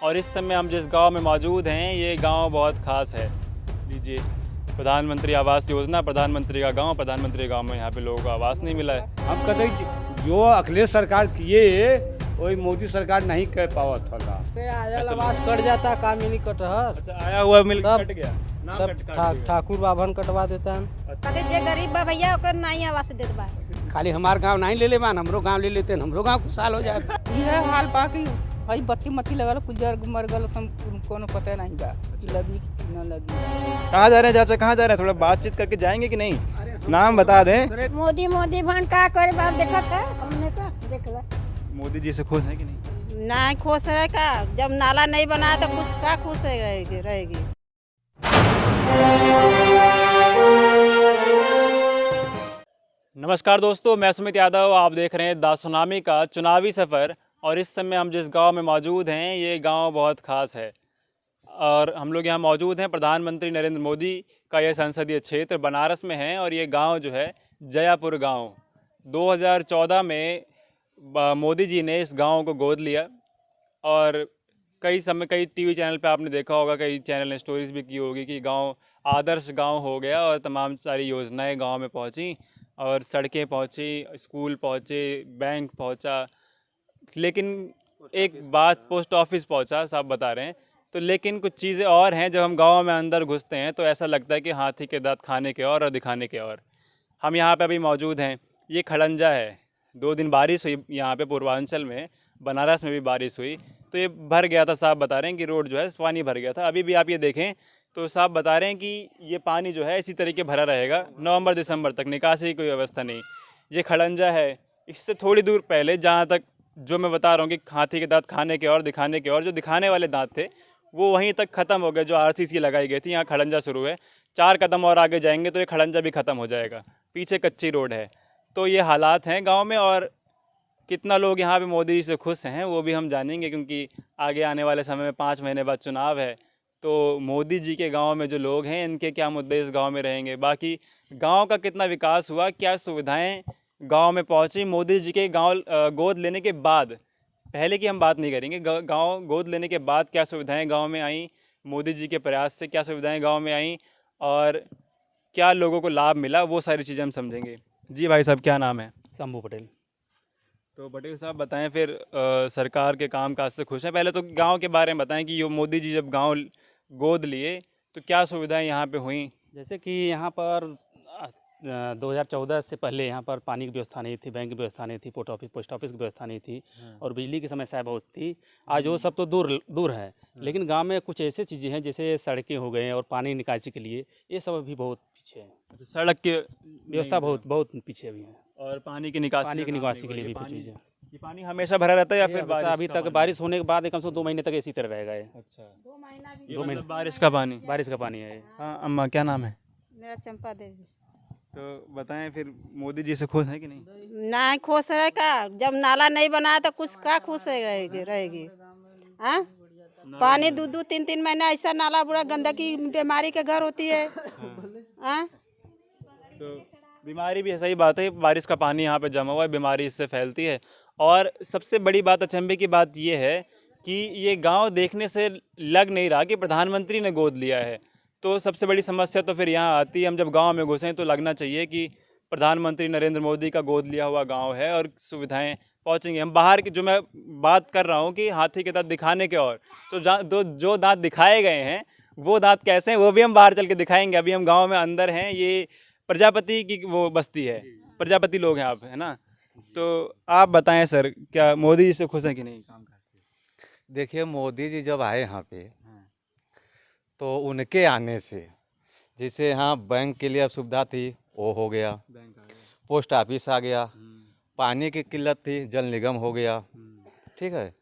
और इस समय हम जिस गांव में मौजूद हैं ये गांव बहुत ख़ास है। लीजिए, प्रधानमंत्री आवास योजना, प्रधानमंत्री का गांव, प्रधानमंत्री गांव में यहाँ पे लोगों को आवास नहीं मिला है। हम कहते हैं जो अखिलेश सरकार किए वही मोदी सरकार नहीं कर पावत था। आवास कट जाता, काम ही नहीं कट रहा। अच्छा, आया हुआ मिल सब- कट गया, नाम सब कट गया। ठाकुर बाभन कटवा देता है। कहते जे गरीब बा भैया ओकर नहीं आवास देत बा। खाली हमार गांव नहीं ले ले बान, हमरो गांव ले लेते हैं, हमरो गांव खुशहाल हो जाए। यह हाल बाकी भाई बत्ती मत्ती लगल कुजर मर गल तुम कोनो पता नहीं बा लगी कि न लगी। कहाँ जा रहे हैं चाचा, कहाँ जा रहे हैं? थोड़ा बातचीत करके जाएंगे कि नहीं? नाम बता दें। मोदी मोदी भन का करे बाप देखा था हमने का देखला। मोदी जी से खुश है कि नहीं? ना खुश रहे का, जब नाला नहीं बना तो खुश का खुश रहेगी। नमस्कार दोस्तों, मैं सुमित यादव, आप देख रहे हैं द सुनामी का चुनावी सफ़र। और इस समय हम जिस गांव में मौजूद हैं ये गांव बहुत ख़ास है और हम लोग यहाँ मौजूद हैं प्रधानमंत्री नरेंद्र मोदी का यह संसदीय क्षेत्र बनारस में है। और ये गांव जो है जयापुर गांव, 2014 में मोदी जी ने इस गांव को गोद लिया। और कई टीवी चैनल पे आपने देखा होगा, कई चैनल ने स्टोरीज भी की होगी कि गांव आदर्श गांव हो गया और तमाम सारी योजनाएं गांव में पहुंची और सड़कें पहुंची, स्कूल पहुंचे, बैंक पहुंचा। लेकिन एक बात, पोस्ट ऑफिस पहुंचा, साहब बता रहे हैं। तो लेकिन कुछ चीज़ें और हैं, जब हम गांव में अंदर घुसते हैं तो ऐसा लगता है कि हाथी के दांत खाने के और दिखाने के और। हम यहाँ पे अभी मौजूद हैं, ये खड़ंजा है। 2 दिन बारिश हुई यहाँ पे, पूर्वांचल में, बनारस में भी बारिश हुई तो ये भर गया था। साहब बता रहे हैं कि रोड जो है पानी भर गया था। अभी भी आप ये देखें तो साहब बता रहे हैं कि ये पानी जो है इसी तरीके भरा रहेगा नवंबर दिसंबर तक, निकासी की कोई व्यवस्था नहीं। ये खड़ंजा है, इससे थोड़ी दूर पहले जहाँ तक जो मैं बता रहा हूँ कि हाथी के दांत खाने के और दिखाने के और, जो दिखाने वाले दांत थे वो वहीं तक ख़त्म हो गए, जो आरसीसी लगाई गई थी। यहाँ खड़ंजा शुरू है, 4 कदम और आगे जाएंगे तो ये खड़ंजा भी ख़त्म हो जाएगा। पीछे कच्ची रोड है। तो ये हालात हैं गाँव में। और कितना लोग यहाँ पे मोदी जी से खुश हैं वो भी हम जानेंगे, क्योंकि आगे आने वाले समय में 5 महीने बाद चुनाव है। तो मोदी जी के गांव में जो लोग हैं इनके क्या मुद्दे इस गांव में रहेंगे, बाकी गांव का कितना विकास हुआ, क्या सुविधाएं गांव में पहुंची मोदी जी के गांव गोद लेने के बाद। पहले की हम बात नहीं करेंगे, गांव गोद लेने के बाद क्या सुविधाएं गांव में आई, मोदी जी के प्रयास से क्या सुविधाएँ गाँव में आई और क्या लोगों को लाभ मिला, वो सारी चीज़ें हम समझेंगे। जी भाई साहब, क्या नाम है? शंभू पटेल। तो पटेल साहब बताएं फिर, सरकार के कामकाज से खुश हैं? पहले तो गांव के बारे में बताएं कि ये मोदी जी जब गांव गोद लिए तो क्या सुविधाएं यहाँ पे हुई? जैसे कि यहाँ पर 2014 से पहले यहाँ पर पानी की व्यवस्था नहीं थी, बैंक की व्यवस्था नहीं थी, पोस्ट ऑफिस की व्यवस्था नहीं थी और बिजली की समस्या बहुत थी। आज वो सब तो दूर है, लेकिन गांव में कुछ ऐसी चीज़ें हैं जैसे सड़कें हो गए और पानी निकासी के लिए ये सब अभी बहुत पीछे है। सड़क की व्यवस्था बहुत पीछे अभी है और पानी की निकासी के लिए भी कुछ चीज़ें। ये पानी हमेशा भरा रहता है या फिर बारिश अभी तक बारिश होने के बाद कम से कम 2 महीने तक इसी तरह रहेगा ये। अच्छा, 2 महीने बारिश का पानी? बारिश का पानी है। हाँ अम्मा, क्या नाम है? मेरा चंपा देवी। तो बताएं फिर, मोदी जी से खुश है कि नहीं? ना खुश रहे का, जब नाला नहीं बना तो कुछ का खुश रहेगी। हाँ, पानी 2-3 महीना ऐसा नाला बुरा गंदगी बीमारी के घर होती है। हाँ, तो बीमारी भी है, सही बात है। बारिश का पानी यहाँ पे जमा हुआ है, बीमारी इससे फैलती है। और सबसे बड़ी बात, अचंभे की बात ये है कि ये गांव देखने से लग नहीं रहा कि प्रधानमंत्री ने गोद लिया है। तो सबसे बड़ी समस्या तो फिर यहाँ आती है, हम जब गांव में घुसें तो लगना चाहिए कि प्रधानमंत्री नरेंद्र मोदी का गोद लिया हुआ गांव है और सुविधाएं पहुँचेंगी। हम बाहर की जो मैं बात कर रहा हूँ कि हाथी के दांत दिखाने के और, तो जो दांत दिखाए गए हैं वो दांत कैसे हैं वो भी हम बाहर चल के दिखाएंगे। अभी हम गाँव में अंदर हैं, ये प्रजापति की वो बस्ती है, प्रजापति लोग हैं आप, है ना? तो आप बताएं सर, क्या मोदी जी से खुश हैं कि नहीं काम काज से? देखिए, मोदी जी जब आए यहाँ पे तो उनके आने से जैसे यहाँ बैंक के लिए अब सुविधा थी वो हो गया, बैंक आ गया, पोस्ट ऑफिस आ गया, पानी की किल्लत थी जल निगम हो गया, ठीक है,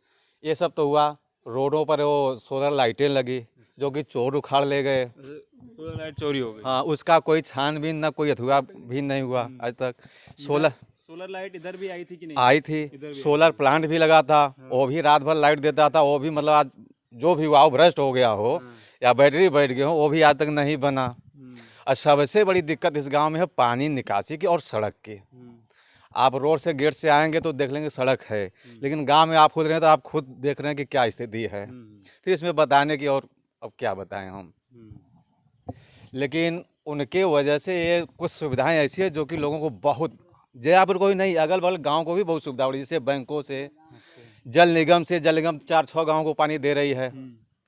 ये सब तो हुआ। रोडों पर वो सोलर लाइटें लगी जो कि चोर उखाड़ ले गए। सोलर लाइट चोरी हो गई। हाँ, उसका कोई छानबीन ना कोई अथवा भी नहीं हुआ आज तक। सोलर लाइट इधर भी आई थी कि नहीं? आई थी, सोलर प्लांट भी लगा था, वो भी रात भर लाइट देता था, वो भी मतलब आज जो भी हुआ भ्रष्ट हो गया हो या बैटरी बैठ गए हो वो भी आज तक नहीं बना। और सबसे बड़ी दिक्कत इस गांव में है पानी निकासी की और सड़क की। आप रोड से गेट से आएंगे तो देख लेंगे सड़क है, लेकिन गांव में आप खुद रहे हैं तो आप खुद देख रहे हैं कि क्या स्थिति है। फिर इसमें बताने की और अब क्या बताएं हम। लेकिन उनके वजह से ये कुछ सुविधाएं ऐसी है जो कि लोगों को बहुत, जयापुर को ही नहीं अगल बगल गाँव को भी बहुत सुविधा हो रही है। जैसे बैंकों से, जल निगम 4-6 गाँव को पानी दे रही है,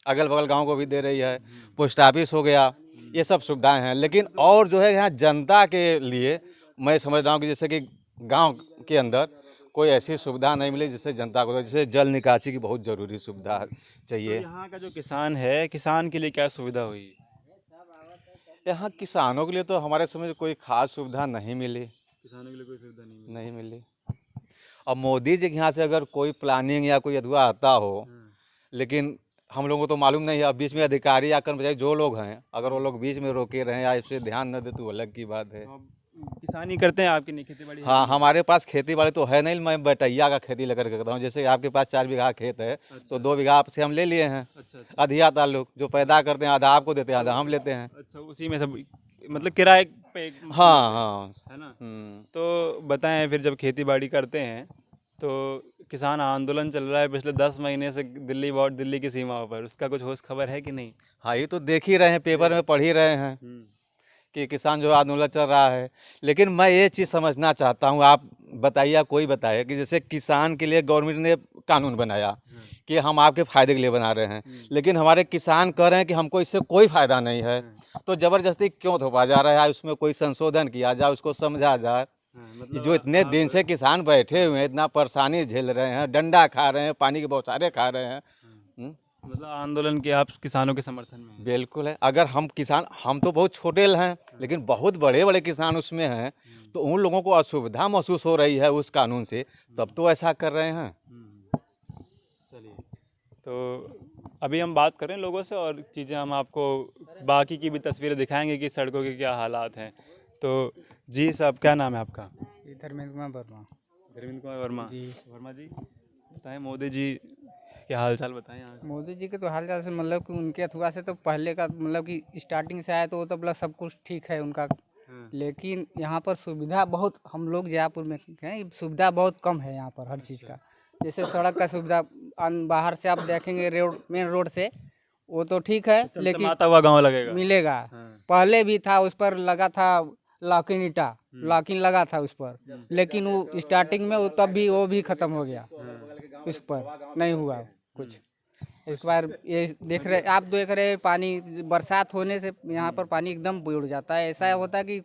अगल बगल गाँव को भी दे रही है। पोस्ट ऑफिस हो गया, ये सब सुविधाएं हैं। लेकिन और जो है यहाँ जनता के लिए मैं समझ रहा हूँ कि जैसे कि गांव के अंदर कोई ऐसी सुविधा नहीं मिली जिससे जनता को, जैसे जल निकासी की बहुत ज़रूरी सुविधा चाहिए। तो यहाँ का जो किसान है, किसान के लिए क्या सुविधा हुई? यहाँ किसानों के लिए तो हमारे समझ कोई खास सुविधा नहीं मिली, किसानों के लिए कोई सुविधा नहीं मिली। अब मोदी जी के यहाँ से अगर कोई प्लानिंग या कोई अधूरा आता हो, लेकिन हम लोगों को तो मालूम नहीं है। अब बीच में अधिकारी या कर्मचारी जो लोग हैं, अगर वो लोग बीच में रोके रहे या इस पर ध्यान न दे तो अलग की बात है। किसानी करते हैं आपकी नहीं, खेती बाड़ी? हाँ, हमारे पास खेती बाड़ी तो है नहीं, मैं बटैया का खेती लेकर के करता हूँ। जैसे आपके पास 4 बीघा खेत है, तो 2 बीघा आपसे हम ले लिए हैं। अधिया ताल्लुक जो पैदा करते हैं, आधा आपको देते हैं, आधा हम लेते हैं। अच्छा, उसी में सब मतलब किराए पे? हाँ, है ना। तो बताएं, फिर जब खेती बाड़ी करते हैं तो किसान आंदोलन चल रहा है पिछले 10 महीने से दिल्ली की सीमाओं पर, उसका कुछ होश खबर है कि नहीं? हाँ, ये तो देख ही रहे हैं, पेपर में पढ़ ही रहे हैं कि किसान जो आंदोलन चल रहा है। लेकिन मैं ये चीज़ समझना चाहता हूँ, आप बताइए, कोई बताए कि जैसे किसान के लिए गवर्नमेंट ने कानून बनाया कि हम आपके फ़ायदे के लिए बना रहे हैं, लेकिन हमारे किसान कह रहे हैं कि हमको इससे कोई फ़ायदा नहीं है, तो ज़बरदस्ती क्यों थोपा जा रहा है? उसमें कोई संशोधन किया जाए, उसको समझा जाए। जो इतने दिन से किसान बैठे हुए हैं, इतना परेशानी झेल रहे हैं, डंडा खा रहे हैं, पानी के बौछारे खा रहे हैं। मतलब आंदोलन के आप किसानों के समर्थन में हैं? बिल्कुल है। अगर हम किसान, हम तो बहुत छोटे हैं, लेकिन बहुत बड़े बड़े किसान उसमें हैं, तो उन लोगों को असुविधा महसूस हो रही है उस कानून से, तब तो ऐसा कर रहे हैं। चलिए, तो अभी हम बात करें लोगों से और चीज़ें हम आपको बाकी की भी तस्वीरें दिखाएंगे कि सड़कों के क्या हालात हैं। तो जी साहब, क्या नाम है आपका? धर्मेंद्र कुमार वर्मा। धर्मेंद्र कुमार वर्मा जी। वर्मा जी, बताएं मोदी जी क्या हाल चाल बताएं यहाँ से। मोदी जी के तो हाल चाल से मतलब कि उनके अथवा से तो पहले का मतलब कि स्टार्टिंग से आया तो वो तो मतलब सब कुछ ठीक है उनका। लेकिन यहाँ पर सुविधा बहुत, हम लोग जयपुर में हैं, सुविधा बहुत कम है यहाँ पर हर चीज़ का। जैसे सड़क का सुविधा बाहर से आप देखेंगे, रोड मेन रोड से वो तो ठीक है, लेकिन चमचमाता हुआ गाँव लगेगा। मिलेगा। पहले भी था, उस पर लगा था लॉकिन ईटा, लॉकिन लगा था उस पर, लेकिन वो स्टार्टिंग में तब भी वो भी खत्म हो गया, उस पर नहीं हुआ कुछ। इस बार ये आप देख रहे पानी, बरसात होने से यहाँ पर पानी एकदम बढ़ जाता है। ऐसा होता है कि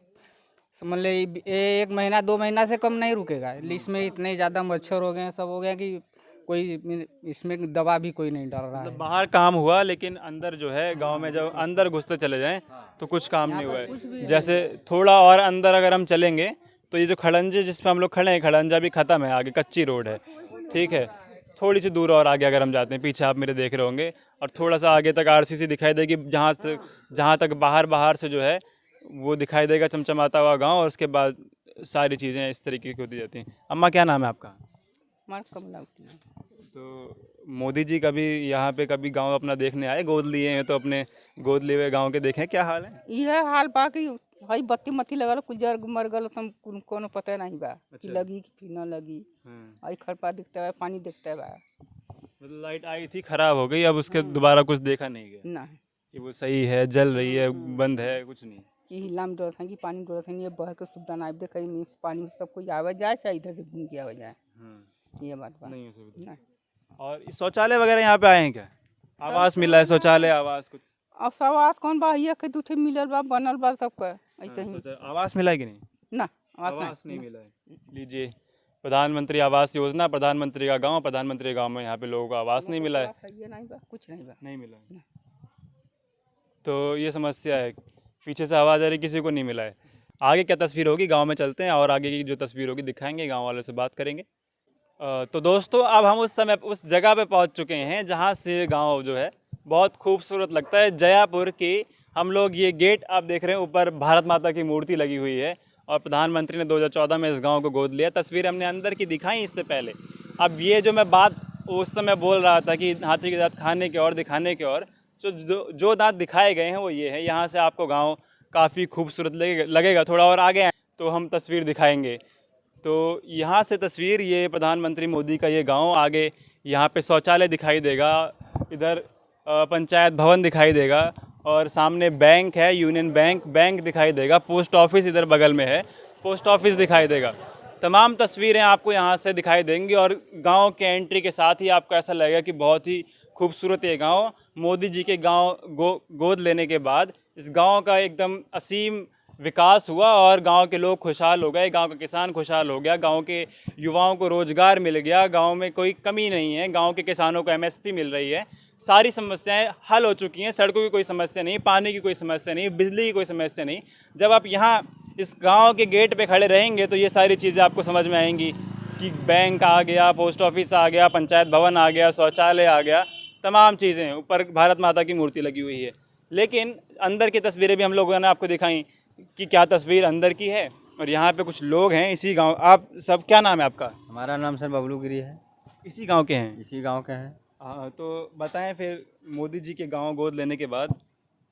समझ ले 1 महीना 2 महीना से कम नहीं रुकेगा। इसमें इतने ज़्यादा मच्छर हो गए हैं, सब हो गया कि कोई इसमें दवा भी कोई नहीं डाल रहा है। बाहर काम हुआ, लेकिन अंदर जो है गांव में जब अंदर घुसते चले जाएं तो कुछ काम नहीं हुआ है। जैसे थोड़ा और अंदर अगर हम चलेंगे तो ये जो खड़ंजे जिस पे हम लोग खड़े हैं, खड़ंजा भी ख़त्म है, आगे कच्ची रोड है, ठीक है। थोड़ी सी दूर और आगे अगर हम जाते हैं, पीछे आप मेरे देख रहे होंगे, और थोड़ा सा आगे तक आरसीसी दिखाई देगी, जहाँ तक बाहर से जो है वो दिखाई देगा चमचमाता हुआ गाँव, और उसके बाद सारी चीज़ें इस तरीके की होती जाती हैं। अम्मा, क्या नाम है आपका? तो मोदी जी कभी यहाँ पे कभी गांव अपना देखने आए? गोद लिए हैं तो अपने गोद लिए हुए गांव के देखें, क्या हाल है? यह हाल बाकी हई बत्ती मत्ती लगल, गुजर मर गल, तुम कोनो पता नहीं बा कि लगी कि न लगी। आई खरपा दिखता है, पानी दिखता है बा। मतलब लाइट आई थी, खराब हो गई, अब उसके दोबारा कुछ देखा नहीं गया ना कि वो सही है, जल रही है, बंद है, कुछ नहीं? कि हिला में डरत है कि पानी डरत है, ये बह के सुविधा ना दे, कहीं में पानी में सब कोई आवे जाए, चाहे इधर से घूम के आवे जाए, ये बात बा नहीं है सुविधा। ना। और शौचालय वगैरह यहाँ पे आए हैं क्या? आवास मिला है, शौचालय आवास कुछ? अब सवास कौन बा, ये के दूठे मिलल बा, बनल बा सबका ऐसे ही। आवास मिला है कि नहीं? ना आवास नहीं मिला है। लीजिए, प्रधानमंत्री आवास योजना, प्रधानमंत्री का गांव, प्रधानमंत्री गांव में यहाँ पे लोगों को आवास नहीं मिला है। ये नहीं बा, कुछ नहीं बा, नहीं मिला है। तो ये समस्या है, पीछे से आवाज़ आ रही, किसी को नहीं मिला है। आगे क्या तस्वीर होगी, गांव में चलते हैं और आगे की जो तस्वीर होगी दिखाएंगे, गांव वालों से बात करेंगे। तो दोस्तों, अब हम उस जगह पे पहुंच चुके हैं जहां से गांव जो है बहुत खूबसूरत लगता है। जयापुर की हम लोग, ये गेट आप देख रहे हैं, ऊपर भारत माता की मूर्ति लगी हुई है और प्रधानमंत्री ने 2014 में इस गांव को गोद लिया। तस्वीर हमने अंदर की दिखाई इससे पहले। अब ये जो मैं बात उस समय बोल रहा था कि हाथी के दांत खाने के और दिखाने के और, जो दांत दिखाए गए हैं वो ये है। यहाँ से आपको गाँव काफ़ी खूबसूरत लगेगा। थोड़ा और आगे तो हम तस्वीर दिखाएंगे। तो यहाँ से तस्वीर, ये प्रधानमंत्री मोदी का ये गांव, आगे यहाँ पे शौचालय दिखाई देगा, इधर पंचायत भवन दिखाई देगा और सामने बैंक है, यूनियन बैंक दिखाई देगा, पोस्ट ऑफिस इधर बगल में है, पोस्ट ऑफिस दिखाई देगा। तमाम तस्वीरें आपको यहाँ से दिखाई देंगी और गांव के एंट्री के साथ ही आपको ऐसा लगेगा कि बहुत ही खूबसूरत ये गांव। मोदी जी के गांव गोद लेने के बाद इस गांव का एकदम असीम विकास हुआ और गांव के लोग खुशहाल हो गए, गांव का किसान खुशहाल हो गया, गांव के युवाओं को रोजगार मिल गया, गांव में कोई कमी नहीं है, गांव के किसानों को एमएसपी मिल रही है, सारी समस्याएं हल हो चुकी हैं, सड़कों की कोई समस्या नहीं, पानी की कोई समस्या नहीं, बिजली की कोई समस्या नहीं। जब आप यहाँ इस गांव के गेट पे खड़े रहेंगे तो ये सारी चीज़ें आपको समझ में आएंगी कि बैंक आ गया, पोस्ट ऑफिस आ गया, पंचायत भवन आ गया, शौचालय आ गया, तमाम चीज़ें, ऊपर भारत माता की मूर्ति लगी हुई है। लेकिन अंदर की तस्वीरें भी हम लोगों ने आपको दिखाई कि क्या तस्वीर अंदर की है। और यहाँ पे कुछ लोग हैं इसी गांव, आप सब, क्या नाम है आपका? हमारा नाम सर बबलू गिरी है। इसी गांव के हैं? इसी गांव के हैं। हाँ, तो बताएं फिर मोदी जी के गांव गोद लेने के बाद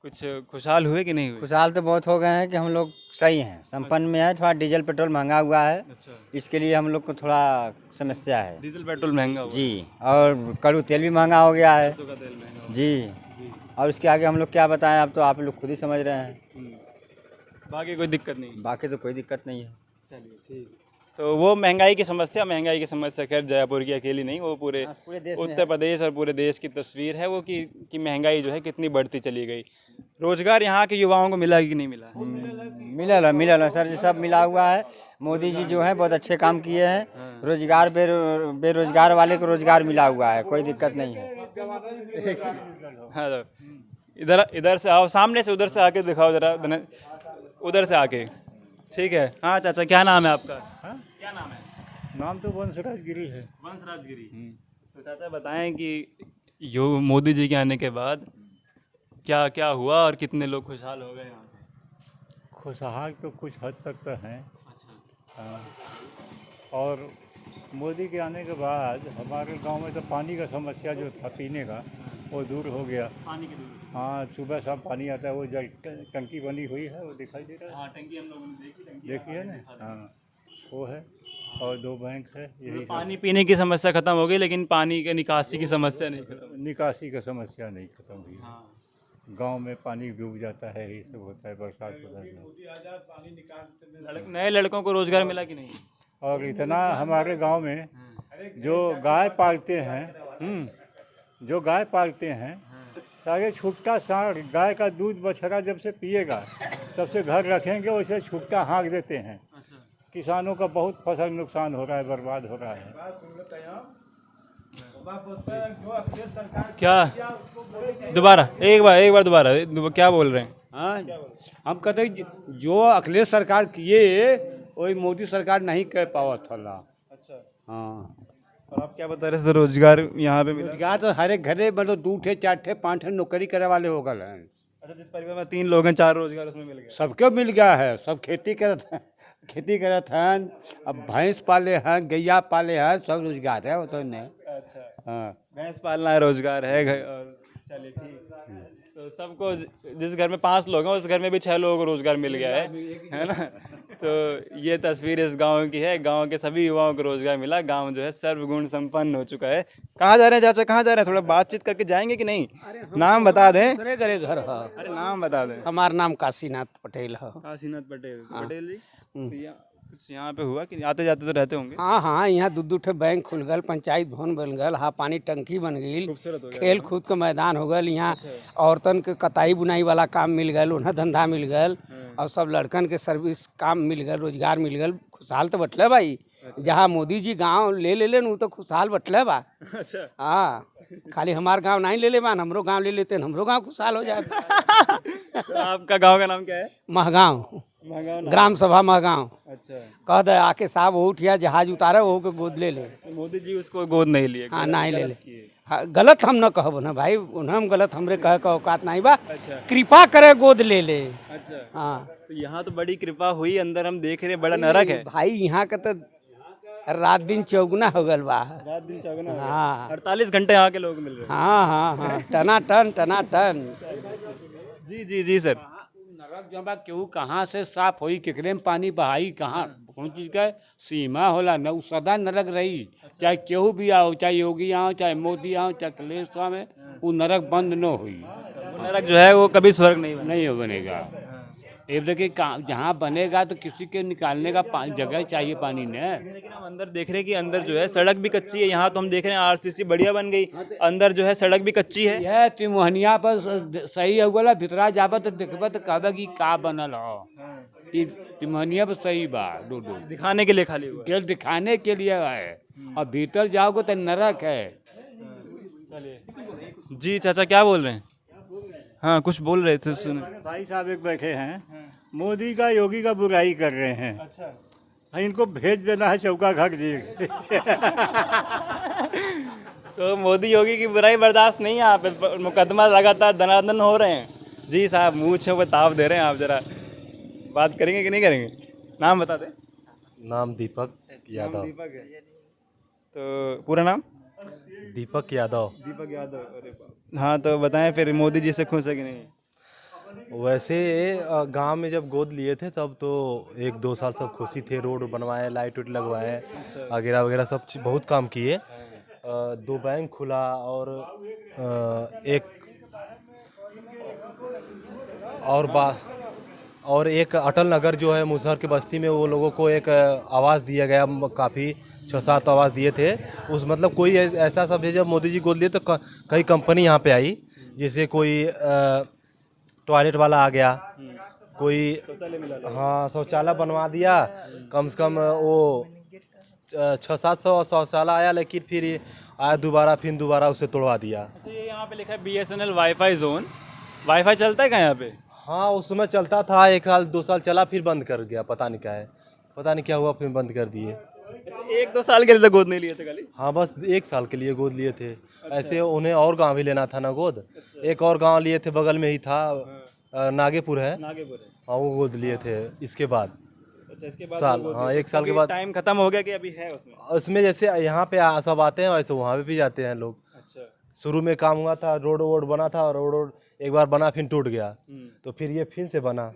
कुछ खुशहाल हुए कि नहीं हुए? खुशहाल तो बहुत हो गए हैं कि हम लोग सही हैं, संपन्न में है। थोड़ा डीजल पेट्रोल महंगा हुआ है, इसके लिए हम लोग को थोड़ा समस्या है। डीजल पेट्रोल महंगा हुआ जी, और कड़ू तेल भी महंगा हो गया है का तेल महंगा हुआ। जी। और उसके आगे हम लोग क्या बताएं, अब तो आप लोग खुद ही समझ रहे हैं। बाकी कोई दिक्कत नहीं? बाकी तो कोई दिक्कत नहीं है। चलिए ठीक। तो वो महंगाई की समस्या खैर जयपुर की अकेली नहीं, वो पूरे देश में उत्तर प्रदेश और पूरे देश की तस्वीर है वो कि महंगाई जो है कितनी बढ़ती चली गई। रोजगार यहाँ के युवाओं को मिला कि नहीं मिला? मिला सर जी, सब मिला हुआ है। मोदी जी जो है बहुत अच्छे काम किए हैं। रोजगार बेरोजगार वाले को रोजगार मिला हुआ है, कोई दिक्कत नहीं है। हाँ, तो इधर से आओ, सामने से उधर से आके दिखाओ जरा, उधर से आके। ठीक है। हाँ चाचा, क्या नाम है आपका? हाँ? क्या नाम है? नाम तो वंशराज गिरी है। वंशराज गिरी। तो चाचा बताएं कि यो मोदी जी के आने के बाद क्या क्या हुआ और कितने लोग खुशहाल हो गए यहाँ पे? खुशहाल तो कुछ हद तक तो हैं। अच्छा। हाँ। और मोदी के आने के बाद हमारे गांव में तो पानी का समस्या जो था पीने का, वो दूर हो गया। पानी की दूर? हाँ, सुबह शाम पानी आता है। वो जल टंकी बनी हुई है, वो दिखाई दे रहा है। हाँ, टंकी हम लोगों ने देखी, देखी है ना? हाँ, वो है। और 2 बैंक है, यही सब। पानी पीने की समस्या खत्म हो गई, लेकिन पानी के निकासी की समस्या नहीं खत्म। निकासी का समस्या नहीं खत्म हुई। हाँ। गांव में पानी डूब जाता है, यही सब होता है बरसात में। नए लड़कों को रोजगार मिला कि नहीं? और इतना हमारे गांव में जो गाय पालते हैं, जो गाय पालते हैं, सारे छुट्टा साढ़ गाय का दूध बछड़ा जब से पिएगा तब से घर रखेंगे, वैसे छुट्टा हाँक देते हैं। किसानों का बहुत फसल नुकसान हो रहा है, बर्बाद हो रहा है। क्या दोबारा एक बार दोबारा क्या बोल रहे हैं? हाँ, हम कहते हैं जो अखिलेश सरकार किए वही मोदी सरकार नहीं कर पावा था। अच्छा। हाँ, और आप क्या बता रहे थे? रोजगार यहाँ पे मिला? रोजगार तो हर एक घरे मतलब 2 ठे 4 ठे 5 ठे नौकरी करे वाले हो गए हैं। अच्छा, जिस परिवार में 3 लोग हैं, 4 रोजगार उसमें मिल गया? सबके मिल गया है, सब खेती करत हैं। अब भैंस पाले हैं, गैया पाले हैं, सब रोजगार है वो तो नहीं। अच्छा। हाँ, भैंस पालना है, रोजगार है और चलिए ठीक। तो सबको जिस घर में 5 लोग हैं उस घर में भी 6 लोगों को रोजगार मिल गया है ना? तो ये तस्वीर इस गांव की है। गांव के सभी युवाओं को रोजगार मिला, गांव जो है सर्वगुण संपन्न हो चुका है। कहाँ जा रहे हैं चाचा, कहाँ जा रहे हैं? थोड़ा बातचीत करके जाएंगे कि नहीं? नाम बता दें। घरे घरे घर है। अरे नाम बता दें। हमार नाम काशीनाथ पटेल है। काशीनाथ पटेल। पटेल जी, तो कुछ यहाँ पे हुआ कि आते जाते तो रहते होंगे? हाँ, यहाँ 2 ठे बैंक खुल गल, पंचायत भवन बन गल, हाँ पानी टंकी बन गई, खेल कूद के मैदान हो गल, यहाँ औरतन के कताई बुनाई वाला काम मिल गल, उन्हें धंधा मिल गल, और सब लड़कन के सर्विस काम मिल गल, रोजगार मिल गल। खुशहाल तो बटले भाई। जहाँ मोदी जी गाँव ले लेन वो तो खुशहाल बटले बा। अच्छा। हाँ, खाली हमार गाँव नहीं ले ले बान, हमरो गाँव ले लेते, हमरो गाँव खुशहाल हो जाए। तो आपका गाँव का नाम क्या है? महगाँव, ग्राम सभा महगाँव। अच्छा। कह दे आके साहब वो उठिया जहाज उतारे वो के गोद ले ले। तो मोदी जी उसको गोद नहीं लिए? हाँ, नहीं ले ले। हाँ, गलत हम न कहब ना भाई, उन्हें हम गलत हमरे कह का औकात नहीं बा। अच्छा। कृपा करे गोद ले ले। अच्छा। हाँ, तो यहाँ तो बड़ी कृपा हुई, अंदर हम देख रहे हैं बड़ा नरक है। भाई यहाँ का तो रात दिन चौगुना हो गल बा। रात दिन चौगुना हो गया। हाँ 48 घंटे यहाँ के लोग मिल रहे हैं। हाँ, टना टन। जी जी जी सर। नरक जमा केहू कहाँ से साफ होई, केकरे में पानी बहाई, कहाँ कौन चीज़ का सीमा होला न, उ सदा नरक रही। चाहे केहू भी आओ, चाहे योगी आओ, चाहे मोदी आओ, चाहे अखिलेश में, वो नरक बंद न हुई। नरक जो है वो कभी स्वर्ग नहीं बना। नहीं बनेगा। ये देखिए जहाँ बनेगा तो किसी के निकालने का जगह चाहिए पानी ने। लेकिन हम अंदर देख रहे हैं कि अंदर जो है सड़क भी कच्ची है। यहाँ तो हम देख रहे हैं आरसीसी बढ़िया बन गई, अंदर जो है सड़क भी कच्ची है। यह तिमोहनिया पर सही हुआ, भितरा जाबा तो देखबा तो कहबा कि का बनल हो। ये तिमोहनिया पर सही बा, दो दिखाने के लिए खाली हुआ है। केवल दिखाने के लिए है, और भीतर जाओगे तो नरक है। जी चाचा क्या बोल रहे हैं? हाँ कुछ बोल रहे थे सुने। भाई साहब एक बैठे हैं, मोदी का योगी का बुराई कर रहे हैं। अच्छा, इनको भेज देना है चौका घाट जेल। तो मोदी योगी की बुराई बर्दाश्त नहीं है, यहाँ पे मुकदमा लगातार दनादन हो रहे हैं। जी साहब मुँह छो पे ताव दे रहे हैं, आप जरा बात करेंगे कि नहीं करेंगे? नाम बता दें। नाम दीपक यादव। दीपक है तो पूरा नाम? दीपक यादव। दीपक यादव। अरे हाँ तो बताएं फिर मोदी जी से खुश है कि नहीं? वैसे गांव में जब गोद लिए थे तब तो 1-2 साल सब खुशी थे, रोड बनवाए, लाइट उट लगवाए वगैरह वगैरह सब बहुत काम किए। 2 बैंक खुला और एक अटल नगर जो है मुसहर की बस्ती में, वो लोगों को एक आवास दिया गया। काफ़ी 6-7 आवास दिए थे। उस मतलब कोई ऐसा सब है, जब मोदी जी गोद लिए तो कई कंपनी यहाँ पे आई, जैसे कोई टॉयलेट वाला आ गया, कोई हाँ शौचालय बनवा दिया। कम से कम वो 600-700 शौचालय आया, लेकिन फिर आया दोबारा, फिर दोबारा उसे तोड़वा दिया। अच्छा ये यहाँ पे लिखा है BSNL वाईफाई जोन। वाईफाई चलता है क्या यहाँ पे? हाँ उस समय चलता था, 1 साल 2 साल चला, फिर बंद कर गया। पता नहीं क्या है, पता नहीं क्या हुआ, फिर बंद कर दिए। अच्छा 1-2 साल के लिए तो गोद नहीं लिए थे खाली? हाँ बस 1 साल के लिए गोद लिए थे। ऐसे उन्हें और गांव भी लेना था ना गोद। एक और गांव लिए थे, बगल में ही था, नागेपुर है। नागेपुर है। हाँ वो गोद लिए थे। इसके बाद अच्छा इसके बाद साल, हाँ 1 साल के बाद टाइम खत्म हो गया कि अभी है उसमें? उसमें जैसे यहाँ पे सब आते हैं वैसे वहाँ पे भी जाते हैं लोग। अच्छा शुरू में काम हुआ था, रोड वोड बना था, रोड एक बार बना फिर टूट गया, तो फिर ये फिर से बना।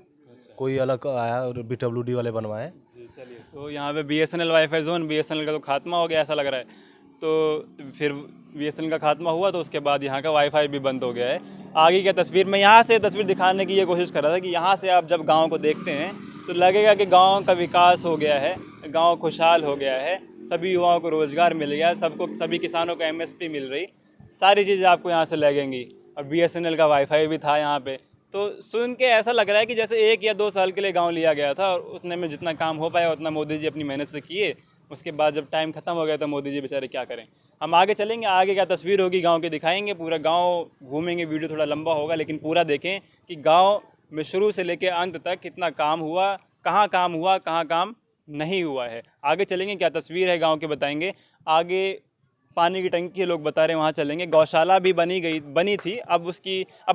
कोई अलग आया और BWD वाले बनवाए। चलिए तो यहाँ पे BSNL वाईफाई जोन, BSNL का तो खात्मा हो गया ऐसा लग रहा है। तो फिर BSNL का खात्मा हुआ तो उसके बाद यहाँ का वाईफाई भी बंद हो गया है। आगे की तस्वीर मैं यहाँ से तस्वीर दिखाने की ये कोशिश कर रहा था कि यहाँ से आप जब गांव को देखते हैं तो लगेगा कि गांव का विकास हो गया है, गांव खुशहाल हो गया है, सभी युवाओं को रोज़गार मिल गया, सभी किसानों को MSP मिल रही, सारी चीज़ें आपको यहाँ से लगेंगी। और BSNL का वाईफाई भी था यहाँ पे। तो सुन के ऐसा लग रहा है कि जैसे 1 या 2 साल के लिए गांव लिया गया था और उतने में जितना काम हो पाया उतना मोदी जी अपनी मेहनत से किए। उसके बाद जब टाइम ख़त्म हो गया तो मोदी जी बेचारे क्या करें। हम आगे चलेंगे, आगे क्या तस्वीर होगी गांव की दिखाएंगे, पूरा गांव घूमेंगे। वीडियो थोड़ा लंबा होगा लेकिन पूरा देखें कि गांव में शुरू से लेकर अंत तक कितना काम हुआ, कहाँ काम नहीं हुआ है। आगे चलेंगे, क्या तस्वीर है गाँव के बताएँगे। आगे पानी की टंकी लोग बता रहे हैं, वहाँ चलेंगे। गौशाला भी बनी थी, अब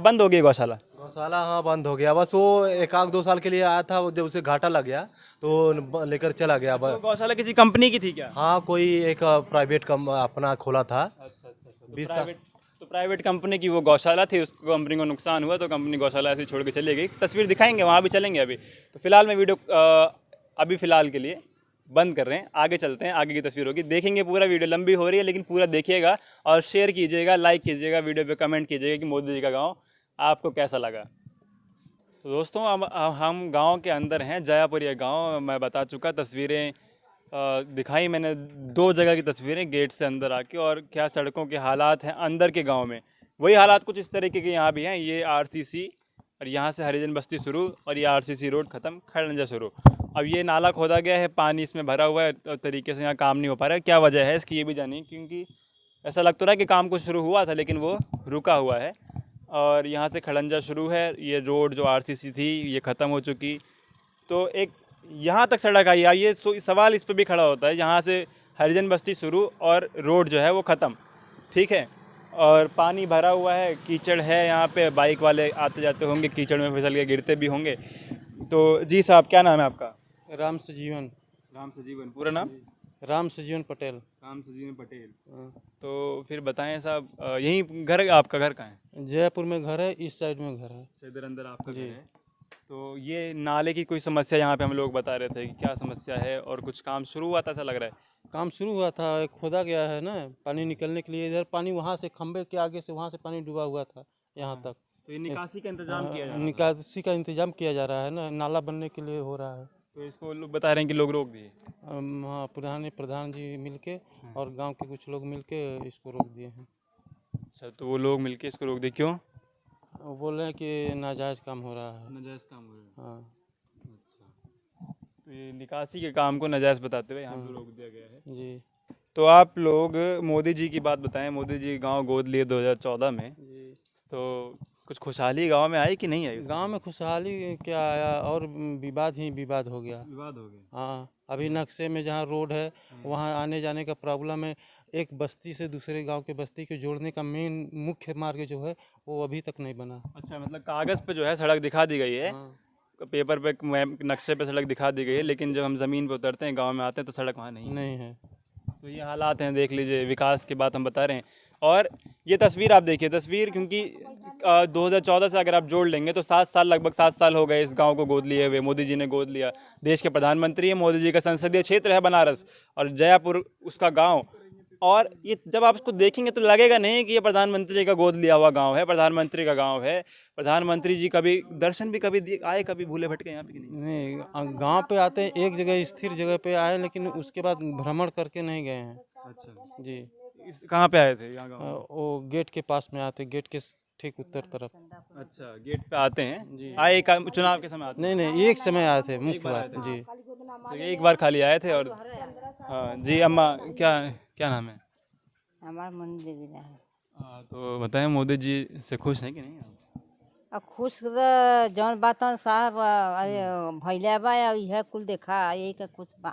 बंद हो गई गौशाला। गौशाला हाँ बंद हो गया। बस वो 1-2 साल के लिए आया था, वो जब उसे घाटा लग गया तो लेकर चला गया। तो गौशाला किसी कंपनी की थी क्या? हाँ कोई एक प्राइवेट अपना खोला था। अच्छा। तो प्राइवेट कंपनी की वो गौशाला थी, उस कंपनी को नुकसान हुआ तो कंपनी गौशाला ऐसे छोड़ के चली गई। तस्वीर दिखाएंगे, वहाँ भी चलेंगे। अभी तो फिलहाल मैं वीडियो अभी फ़िलहाल के लिए बंद कर रहे हैं। आगे चलते हैं, आगे की तस्वीर होगी, देखेंगे। पूरा वीडियो लंबी हो रही है लेकिन पूरा देखिएगा और शेयर कीजिएगा, लाइक कीजिएगा, वीडियो पे कमेंट कीजिएगा कि मोदी जी का गांव आपको कैसा लगा। तो दोस्तों अब हम गांव के अंदर हैं, जयापुर ये गांव मैं बता चुका। तस्वीरें दिखाई मैंने 2 जगह की तस्वीरें गेट से अंदर आके, और क्या सड़कों के हालात हैं अंदर के गाँव में, वही हालात कुछ इस तरीके के यहाँ भी हैं। ये RCC और यहाँ से हरिजन बस्ती शुरू और ये RCC रोड ख़त्म, खड़ंजा शुरू। अब ये नाला खोदा गया है, पानी इसमें भरा हुआ है और तरीके से यहाँ काम नहीं हो पा रहा है। क्या वजह है इसकी ये भी जानिए, क्योंकि ऐसा लग तो रहा है कि काम कुछ शुरू हुआ था लेकिन वो रुका हुआ है। और यहाँ से खड़ंजा शुरू है, ये रोड जो RCC थी ये ख़त्म हो चुकी। तो एक यहाँ तक सड़क आई है, ये सवाल इस पर भी खड़ा होता है। यहाँ से हरिजन बस्ती शुरू और रोड जो है वो ख़त्म, ठीक है, और पानी भरा हुआ है, कीचड़ है यहाँ पे, बाइक वाले आते जाते होंगे, कीचड़ में फिसल के गिरते भी होंगे। तो जी साहब क्या नाम है आपका? राम सजीवन। राम सजीवन, पूरा नाम? राम सजीवन पटेल। राम सजीवन पटेल। तो फिर बताएं साहब, यहीं घर, आपका घर कहाँ है? जयपुर में घर है, इस साइड में घर है। इधर अंदर आपका घर है। तो ये नाले की कोई समस्या यहाँ पे हम लोग बता रहे थे कि क्या समस्या है, और कुछ काम शुरू हुआ था ऐसा लग रहा है। काम शुरू हुआ था, एक खोदा गया है ना पानी निकलने के लिए। इधर पानी वहाँ से खंबे के आगे से वहाँ से पानी डूबा हुआ था यहाँ तक। तो ये निकासी का इंतजाम किया जा रहा है। निकासी का इंतजाम किया जा रहा है ना, नाला बनने के लिए हो रहा है। तो इसको लोग बता रहे हैं कि लोग रोक दिए। हाँ, पुराने प्रधान जी मिलके और गांव के कुछ लोग मिलके इसको रोक दिए हैं। अच्छा, तो वो लोग मिलके इसको रोक दिए, क्यों? वो बोल रहे हैं कि नाजायज़ काम हो रहा है। नाजायज़ काम हो रहा है। हाँ, तो ये निकासी के काम को नाजायज़ बताते हुए यहाँ पे रोक दिया गया है। जी तो आप लोग मोदी जी की बात बताएं। मोदी जी गांव गोद लिए 2014 में, जी। तो कुछ खुशहाली गांव में आई कि नहीं आई? गांव में खुशहाली क्या आया, और विवाद ही विवाद हो गया। विवाद हो गया। हाँ, अभी नक्शे में जहाँ रोड है वहाँ आने जाने का प्रॉब्लम है। एक बस्ती से दूसरे गांव के बस्ती को जोड़ने का मेन मुख्य मार्ग जो है वो अभी तक नहीं बना। अच्छा, मतलब कागज़ पे जो है सड़क दिखा दी गई है, पेपर पे मैप नक्शे पे सड़क दिखा दी गई है, लेकिन जब हम ज़मीन पे उतरते हैं, गांव में आते हैं, तो सड़क वहाँ नहीं है। तो ये हालात हैं, देख लीजिए। विकास की बात हम बता रहे हैं। और ये तस्वीर आप देखिए, तस्वीर क्योंकि 2014 से अगर आप जोड़ लेंगे तो 7 साल, लगभग 7 साल हो गए इस गांव को गोद लिए हुए। मोदी जी ने गोद लिया। देश के प्रधानमंत्री है, मोदी जी का संसदीय क्षेत्र है बनारस, और जयपुर उसका गांव। और ये जब आप इसको देखेंगे तो लगेगा नहीं कि ये प्रधानमंत्री का गोद लिया हुआ गांव है, प्रधानमंत्री का गांव है। प्रधानमंत्री जी कभी दर्शन भी कभी आए, कभी भूले भटके यहाँ पे कि नहीं, गांव पे आते हैं, एक जगह स्थिर जगह पे आए, लेकिन उसके बाद भ्रमण करके नहीं गए हैं। अच्छा जी। कहाँ पे आए थे यहाँ गाँव? वो गेट के पास में आते, गेट के ठीक उत्तर तरफ। अच्छा, गेट पे आते हैं जी। आए चुनाव के समय आते? नहीं, एक समय आए थे, मुख्य बात। जी, तो एक बार खाली आए थे। और हाँ जी, अम्मा क्या नाम है? हमार मन देवी है। तो बताएं, मोदी जी से खुश हैं कि नहीं? अब खुश जौन बात साहब भैया बा यह कुल देखा, यही का कुछ बा।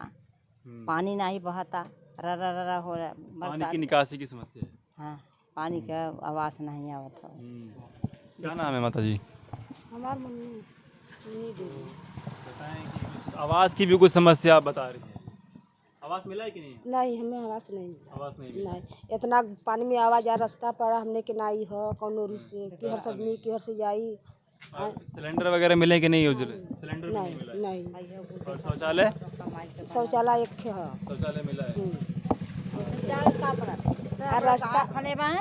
पानी नहीं बहता, रा हो रहा। पानी की निकासी की समस्या है। हाँ, पानी का आवाज़ नहीं आवत है। क्या नाम है माता जी? हमार मम्मी देवी। बताएं कि कुछ आवाज़ की भी कुछ समस्या आप बता रही हैं। आवाज़ मिला है कि नहीं? नहीं, हमें आवाज़ नहीं मिला। आवाज़ नहीं मिला। नहीं, इतना पानी में आवाज आ, रास्ता पड़ा हमने के नाई हो कौन ओरी से कि हर आदमी की हर से जाई। सिलेंडर वगैरह मिले कि नहीं? उजले सिलेंडर भी नहीं मिला है। नहीं। और शौचालय? शौचालय एक है। शौचालय मिला है। और रास्ता खने में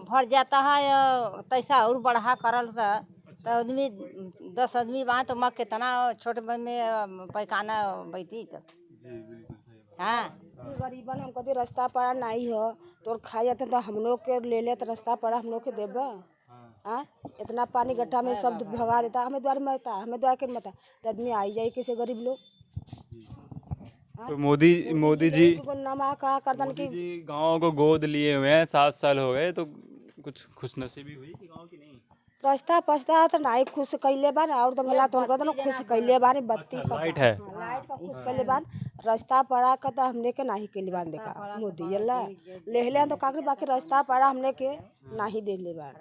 भर जाता है, तैसा और बढ़ा करल सा। तो आदमी 10 आदमी बा तो मैं कितना छोटे में पैखाना बैठी तो। हाँ, गरीबन हम कभी रास्ता पड़ा नहीं हो तो खा जाते तो हम लोग के ले ले, तो रास्ता पड़ा हम लोग के देबा। हाँ, इतना पानी गड्ढा में सब भगा देता, हमें द्वार में आता, हमें द्वार के मता, तो आदमी आई जाए कैसे गरीब लोग। तो मोदी जी नमा कहा करता कि गाँव को गोद लिए हुए हैं, 7 साल हो गए, तो कुछ खुशनसीबी हुई कि गाँव की नहीं? रास्ता पछता तो नहीं खुश कैले बान, और तो भला तो कहते ना खुश कैले बान। बत्ती लाइट है, लाइट का खुश कैले बान, रास्ता पड़ा का तो हमने के नहीं कैले बान। देखा मोदी अल्लाह ले ले तो काकरी, बाकी रास्ता पड़ा हमने के नहीं दे ले बान।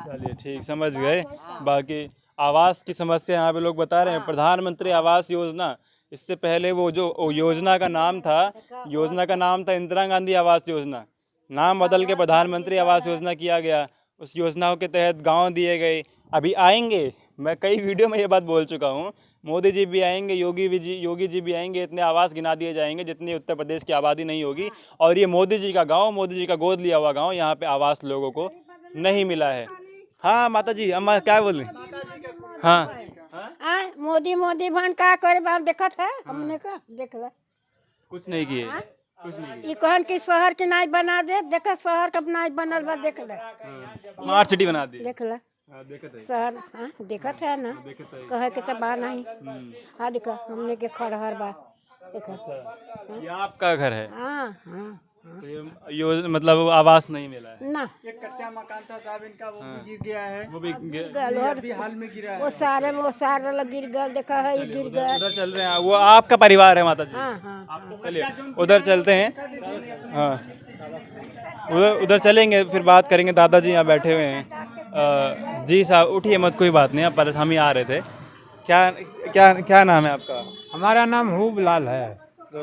चलिए ठीक, समझ गए। बाकी आवास की समस्या यहाँ पे लोग बता रहे हैं। प्रधानमंत्री आवास योजना, इससे पहले वो जो योजना का नाम था इंदिरा गांधी आवास योजना, नाम बदल के प्रधानमंत्री आवास योजना किया गया। उस योजनाओं के तहत गांव दिए गए। अभी आएंगे, मैं कई वीडियो में ये बात बोल चुका हूँ, मोदी जी भी आएंगे, योगी जी भी आएंगे, इतने आवास गिना दिए जाएंगे जितनी उत्तर प्रदेश की आबादी नहीं होगी। और ये मोदी जी का गांव, मोदी जी का गोद लिया हुआ गांव, यहाँ पे आवास लोगों को नहीं मिला है। हाँ माता जी, अम्मा क्या बोल रही? हाँ, मोदी भान का करे बाप देखा था हमने का देख ला, कुछ नहीं किए। ये कहन कि शहर के नाई बना दे, देखा शहर कब नाई बनल बा, देख ला स्मार्ट सिटी बना दी, देख ला शहर। हाँ, देखा था ना, कहे के तो बा नहीं। हाँ देखा हमने के खड़हर बा, देखा ये आपका घर है? हाँ हाँ। तो ये मतलब आवास नहीं मिला है ना, एक कच्चा मकान था साहब इनका, वो भी गिर गया है। वो भी अभी हाल में गिरा है। वो सारा गिर गया, देखा है गिर गया। उधर चल रहे हैं, वो आपका परिवार है माता जी? हाँ हाँ। चलिए उधर चलते हैं। हाँ, उधर चलेंगे, फिर बात करेंगे। दादाजी यहाँ बैठे हुए हैं। जी साहब उठिए मत, कोई बात नहीं, पर हम ही आ रहे थे। क्या नाम है आपका? हमारा नाम हुबलाल है। तो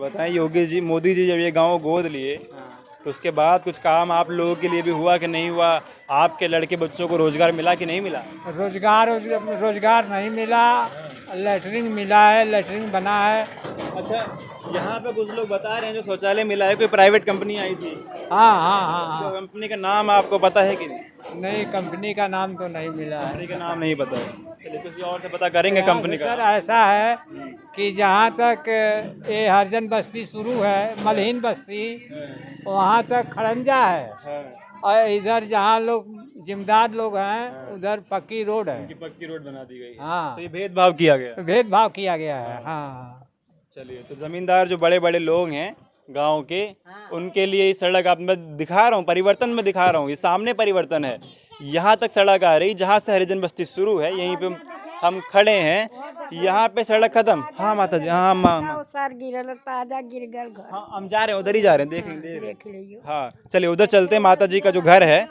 बताएं, मोदी जी जब ये गांव गोद लिए तो उसके बाद कुछ काम आप लोगों के लिए भी हुआ कि नहीं हुआ? आपके लड़के बच्चों को रोजगार मिला कि नहीं मिला? रोजगार नहीं मिला, लेटरिन मिला है, लेटरिन बना है। अच्छा, यहाँ पे कुछ लोग बता रहे हैं जो शौचालय मिला है कोई प्राइवेट कंपनी आई थी। हाँ। तो कंपनी का नाम आपको पता है कि नहीं? नहीं, कंपनी का नाम तो नहीं मिला है। कंपनी का नाम नहीं पता है। चलिए किसी और से पता करेंगे कंपनी का। सर ऐसा है कि जहाँ तक ये हरिजन बस्ती शुरू है, मलहीन बस्ती, वहाँ तक खड़ंजा है, और इधर जहाँ लोग जिम्मेदार लोग हैं उधर पक्की रोड है। पक्की रोड बना दी गई है। हाँ, तो ये भेदभाव किया गया। भेदभाव किया गया है। हाँ। चलिए, तो जमींदार जो बड़े बड़े लोग हैं गांव के, उनके लिए ये सड़क आप मैं दिखा रहा हूँ, परिवर्तन में दिखा रहा हूँ, ये सामने परिवर्तन है। यहाँ तक सड़क आ रही, जहाँ से हरिजन बस्ती शुरू है, यहीं पे हम खड़े हैं, यहाँ पे सड़क खत्म। हाँ माता जी, हाँ सर गिरल ताजा गिर गल घर। हाँ, हम जा रहे हैं, उधर ही जा रहे हैं, देख लीजिए। हाँ चलिए, उधर चलते हैं। माता जी का जो घर है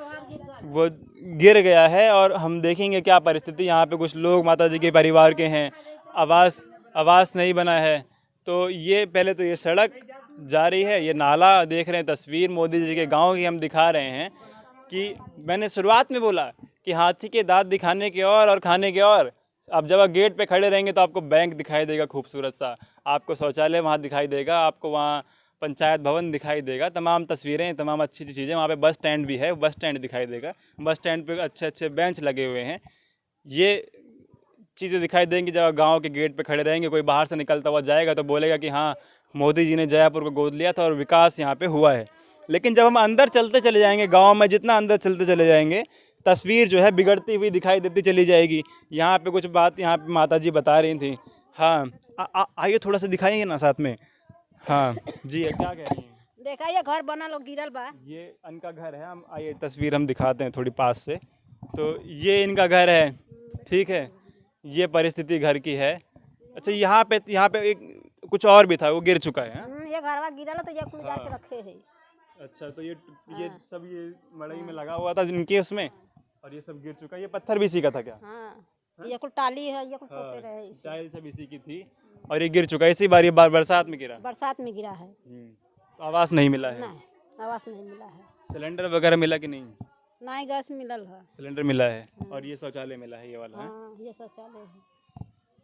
वो गिर गया है और हम देखेंगे क्या परिस्थिति। यहाँ पे कुछ लोग माता जी के परिवार के हैं, आवास नहीं बना है। तो ये पहले तो ये सड़क जा रही है, ये नाला देख रहे हैं, तस्वीर मोदी जी के गांव की हम दिखा रहे हैं। कि मैंने शुरुआत में बोला कि हाथी के दांत दिखाने के और खाने के और। अब जब आप गेट पे खड़े रहेंगे तो आपको बैंक दिखाई देगा खूबसूरत सा, आपको शौचालय वहाँ दिखाई देगा, आपको वहाँ पंचायत भवन दिखाई देगा, तमाम तस्वीरें, तमाम अच्छी चीज़ें। वहाँ पे बस स्टैंड भी है, बस स्टैंड दिखाई देगा, बस स्टैंड पे अच्छे अच्छे बेंच लगे हुए हैं। ये चीज़ें दिखाई देंगी जब गांव के गेट पे खड़े रहेंगे। कोई बाहर से निकलता हुआ जाएगा तो बोलेगा कि हाँ, मोदी जी ने जयपुर को गोद लिया था और विकास यहाँ पे हुआ है। लेकिन जब हम अंदर चलते चले जाएंगे, गांव में जितना अंदर चलते चले जाएंगे, तस्वीर जो है बिगड़ती हुई दिखाई देती चली जाएगी। यहाँ पे कुछ बात यहाँ पे माता जी बता रही थी। हाँ, आइए थोड़ा सा दिखाएंगे ना साथ में। हाँ जी, क्या कह रही हैं? देखा ये घर बना लो गिरल बा, ये इनका घर है। हम आइए तस्वीर हम दिखाते हैं थोड़ी पास से। तो ये इनका घर है, ठीक है, ये परिस्थिति घर की है। अच्छा, यहाँ पे एक कुछ और भी था, वो गिर चुका है। ये घरवा गिरल तो ये कुल जाके रखे है। अच्छा, तो ये सब ये मड़ई में लगा हुआ था जिनके उसमें, और ये सब गिर चुका है। ये पत्थर भी इसी का था क्या? हाँ, ये कुल टाली है, ये कुल टोटे रहे। टाइल सब इसी की थी और ये गिर चुका है। इसी बार ये बरसात में गिरा। बरसात में गिरा है। तो आवास नहीं मिला है? नहीं, आवास नहीं मिला है। सिलेंडर वगैरह मिला कि नहीं? नहीं, गैस मिलल है। सिलेंडर मिला है और ये शौचालय मिला है, ये वाला है। हाँ, ये शौचालय है।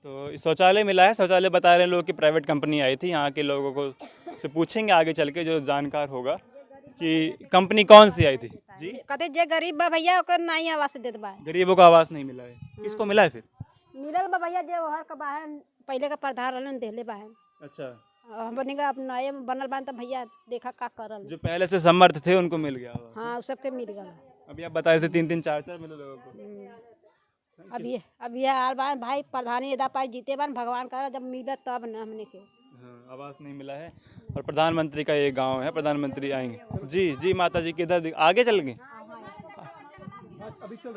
तो शौचालय मिला है। शौचालय बता रहे हैं लोग कि प्राइवेट कंपनी आई थी। यहाँ के लोगों को से पूछेंगे आगे चल के, जो जानकार होगा, कि कंपनी कौन सी आई थी। जी, कहते जे गरीब बा भैया ओकर नहीं आवास देत बा। गरीबों को आवास नहीं मिला है। किसको मिला है फिर? मिलल बा भैया, जे वहाँ का बाहन पहले का प्रधान रहलन देले बाहन। अच्छा, हमने का अपना नए बनल बान तो भैया देखा का करल। जो पहले से समर्थ थे उनको मिल गया। हाँ, उस सबके मिल गया। अभी आप बता रहे थे 3-3 4-4 मिले लोगों को। अभी आल बान भाई प्रधानी एदा पाई जीते बान, भगवान का जब मिला तब न हमने के। हाँ, आवास नहीं मिला है। और प्रधानमंत्री का ये गांव है, प्रधानमंत्री आएंगे। जी जी, माता जी किधर आगे चल गए?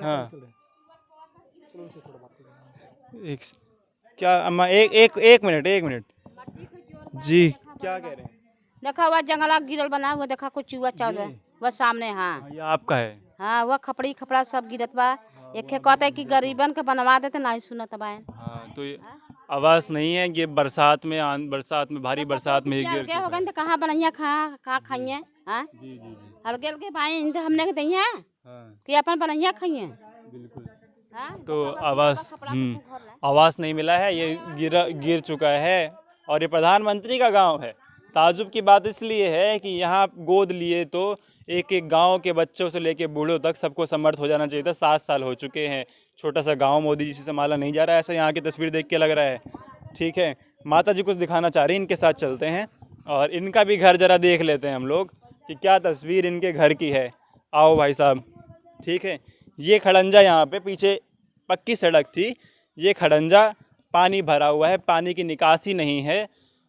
हाँ, क्या अम्मा, एक मिनट जी, क्या कह रहे हैं? देखा हुआ जंगला गिरल बना हुआ, देखा कुछ चूहा चावल वह सामने। हाँ, ये आपका है? हाँ, वह खपड़ा सब गिरत बा। एक कहते कि गरीबन के बनवा देते, नहीं सुनत बा। हाँ, तो ये आवास नहीं है। ये बरसात में भारी बरसात में गिर क्या होगा तो कहाँ बनैया कहाँ खाइए? हाँ, हल्के हल्के भाई हमने दैया कि अपन बनैया खाइए। बिल्कुल। तो आवास नहीं मिला है, ये गिर चुका है। और ये प्रधानमंत्री का गांव है। ताजुब की बात इसलिए है कि यहाँ गोद लिए तो एक एक गांव के बच्चों से लेके बूढ़ों तक सबको समर्थ हो जाना चाहिए था। 7 साल हो चुके हैं, छोटा सा गांव मोदी जी से संभाला नहीं जा रहा है, ऐसा यहाँ की तस्वीर देख के लग रहा है। ठीक है, माता जी कुछ दिखाना चाह रही हैं, इनके साथ चलते हैं और इनका भी घर जरा देख लेते हैं हम लोग कि क्या तस्वीर इनके घर की है। आओ भाई साहब। ठीक है, ये खड़ंजा, यहाँ पे पीछे पक्की सड़क थी, ये खड़ंजा पानी भरा हुआ है, पानी की निकासी नहीं है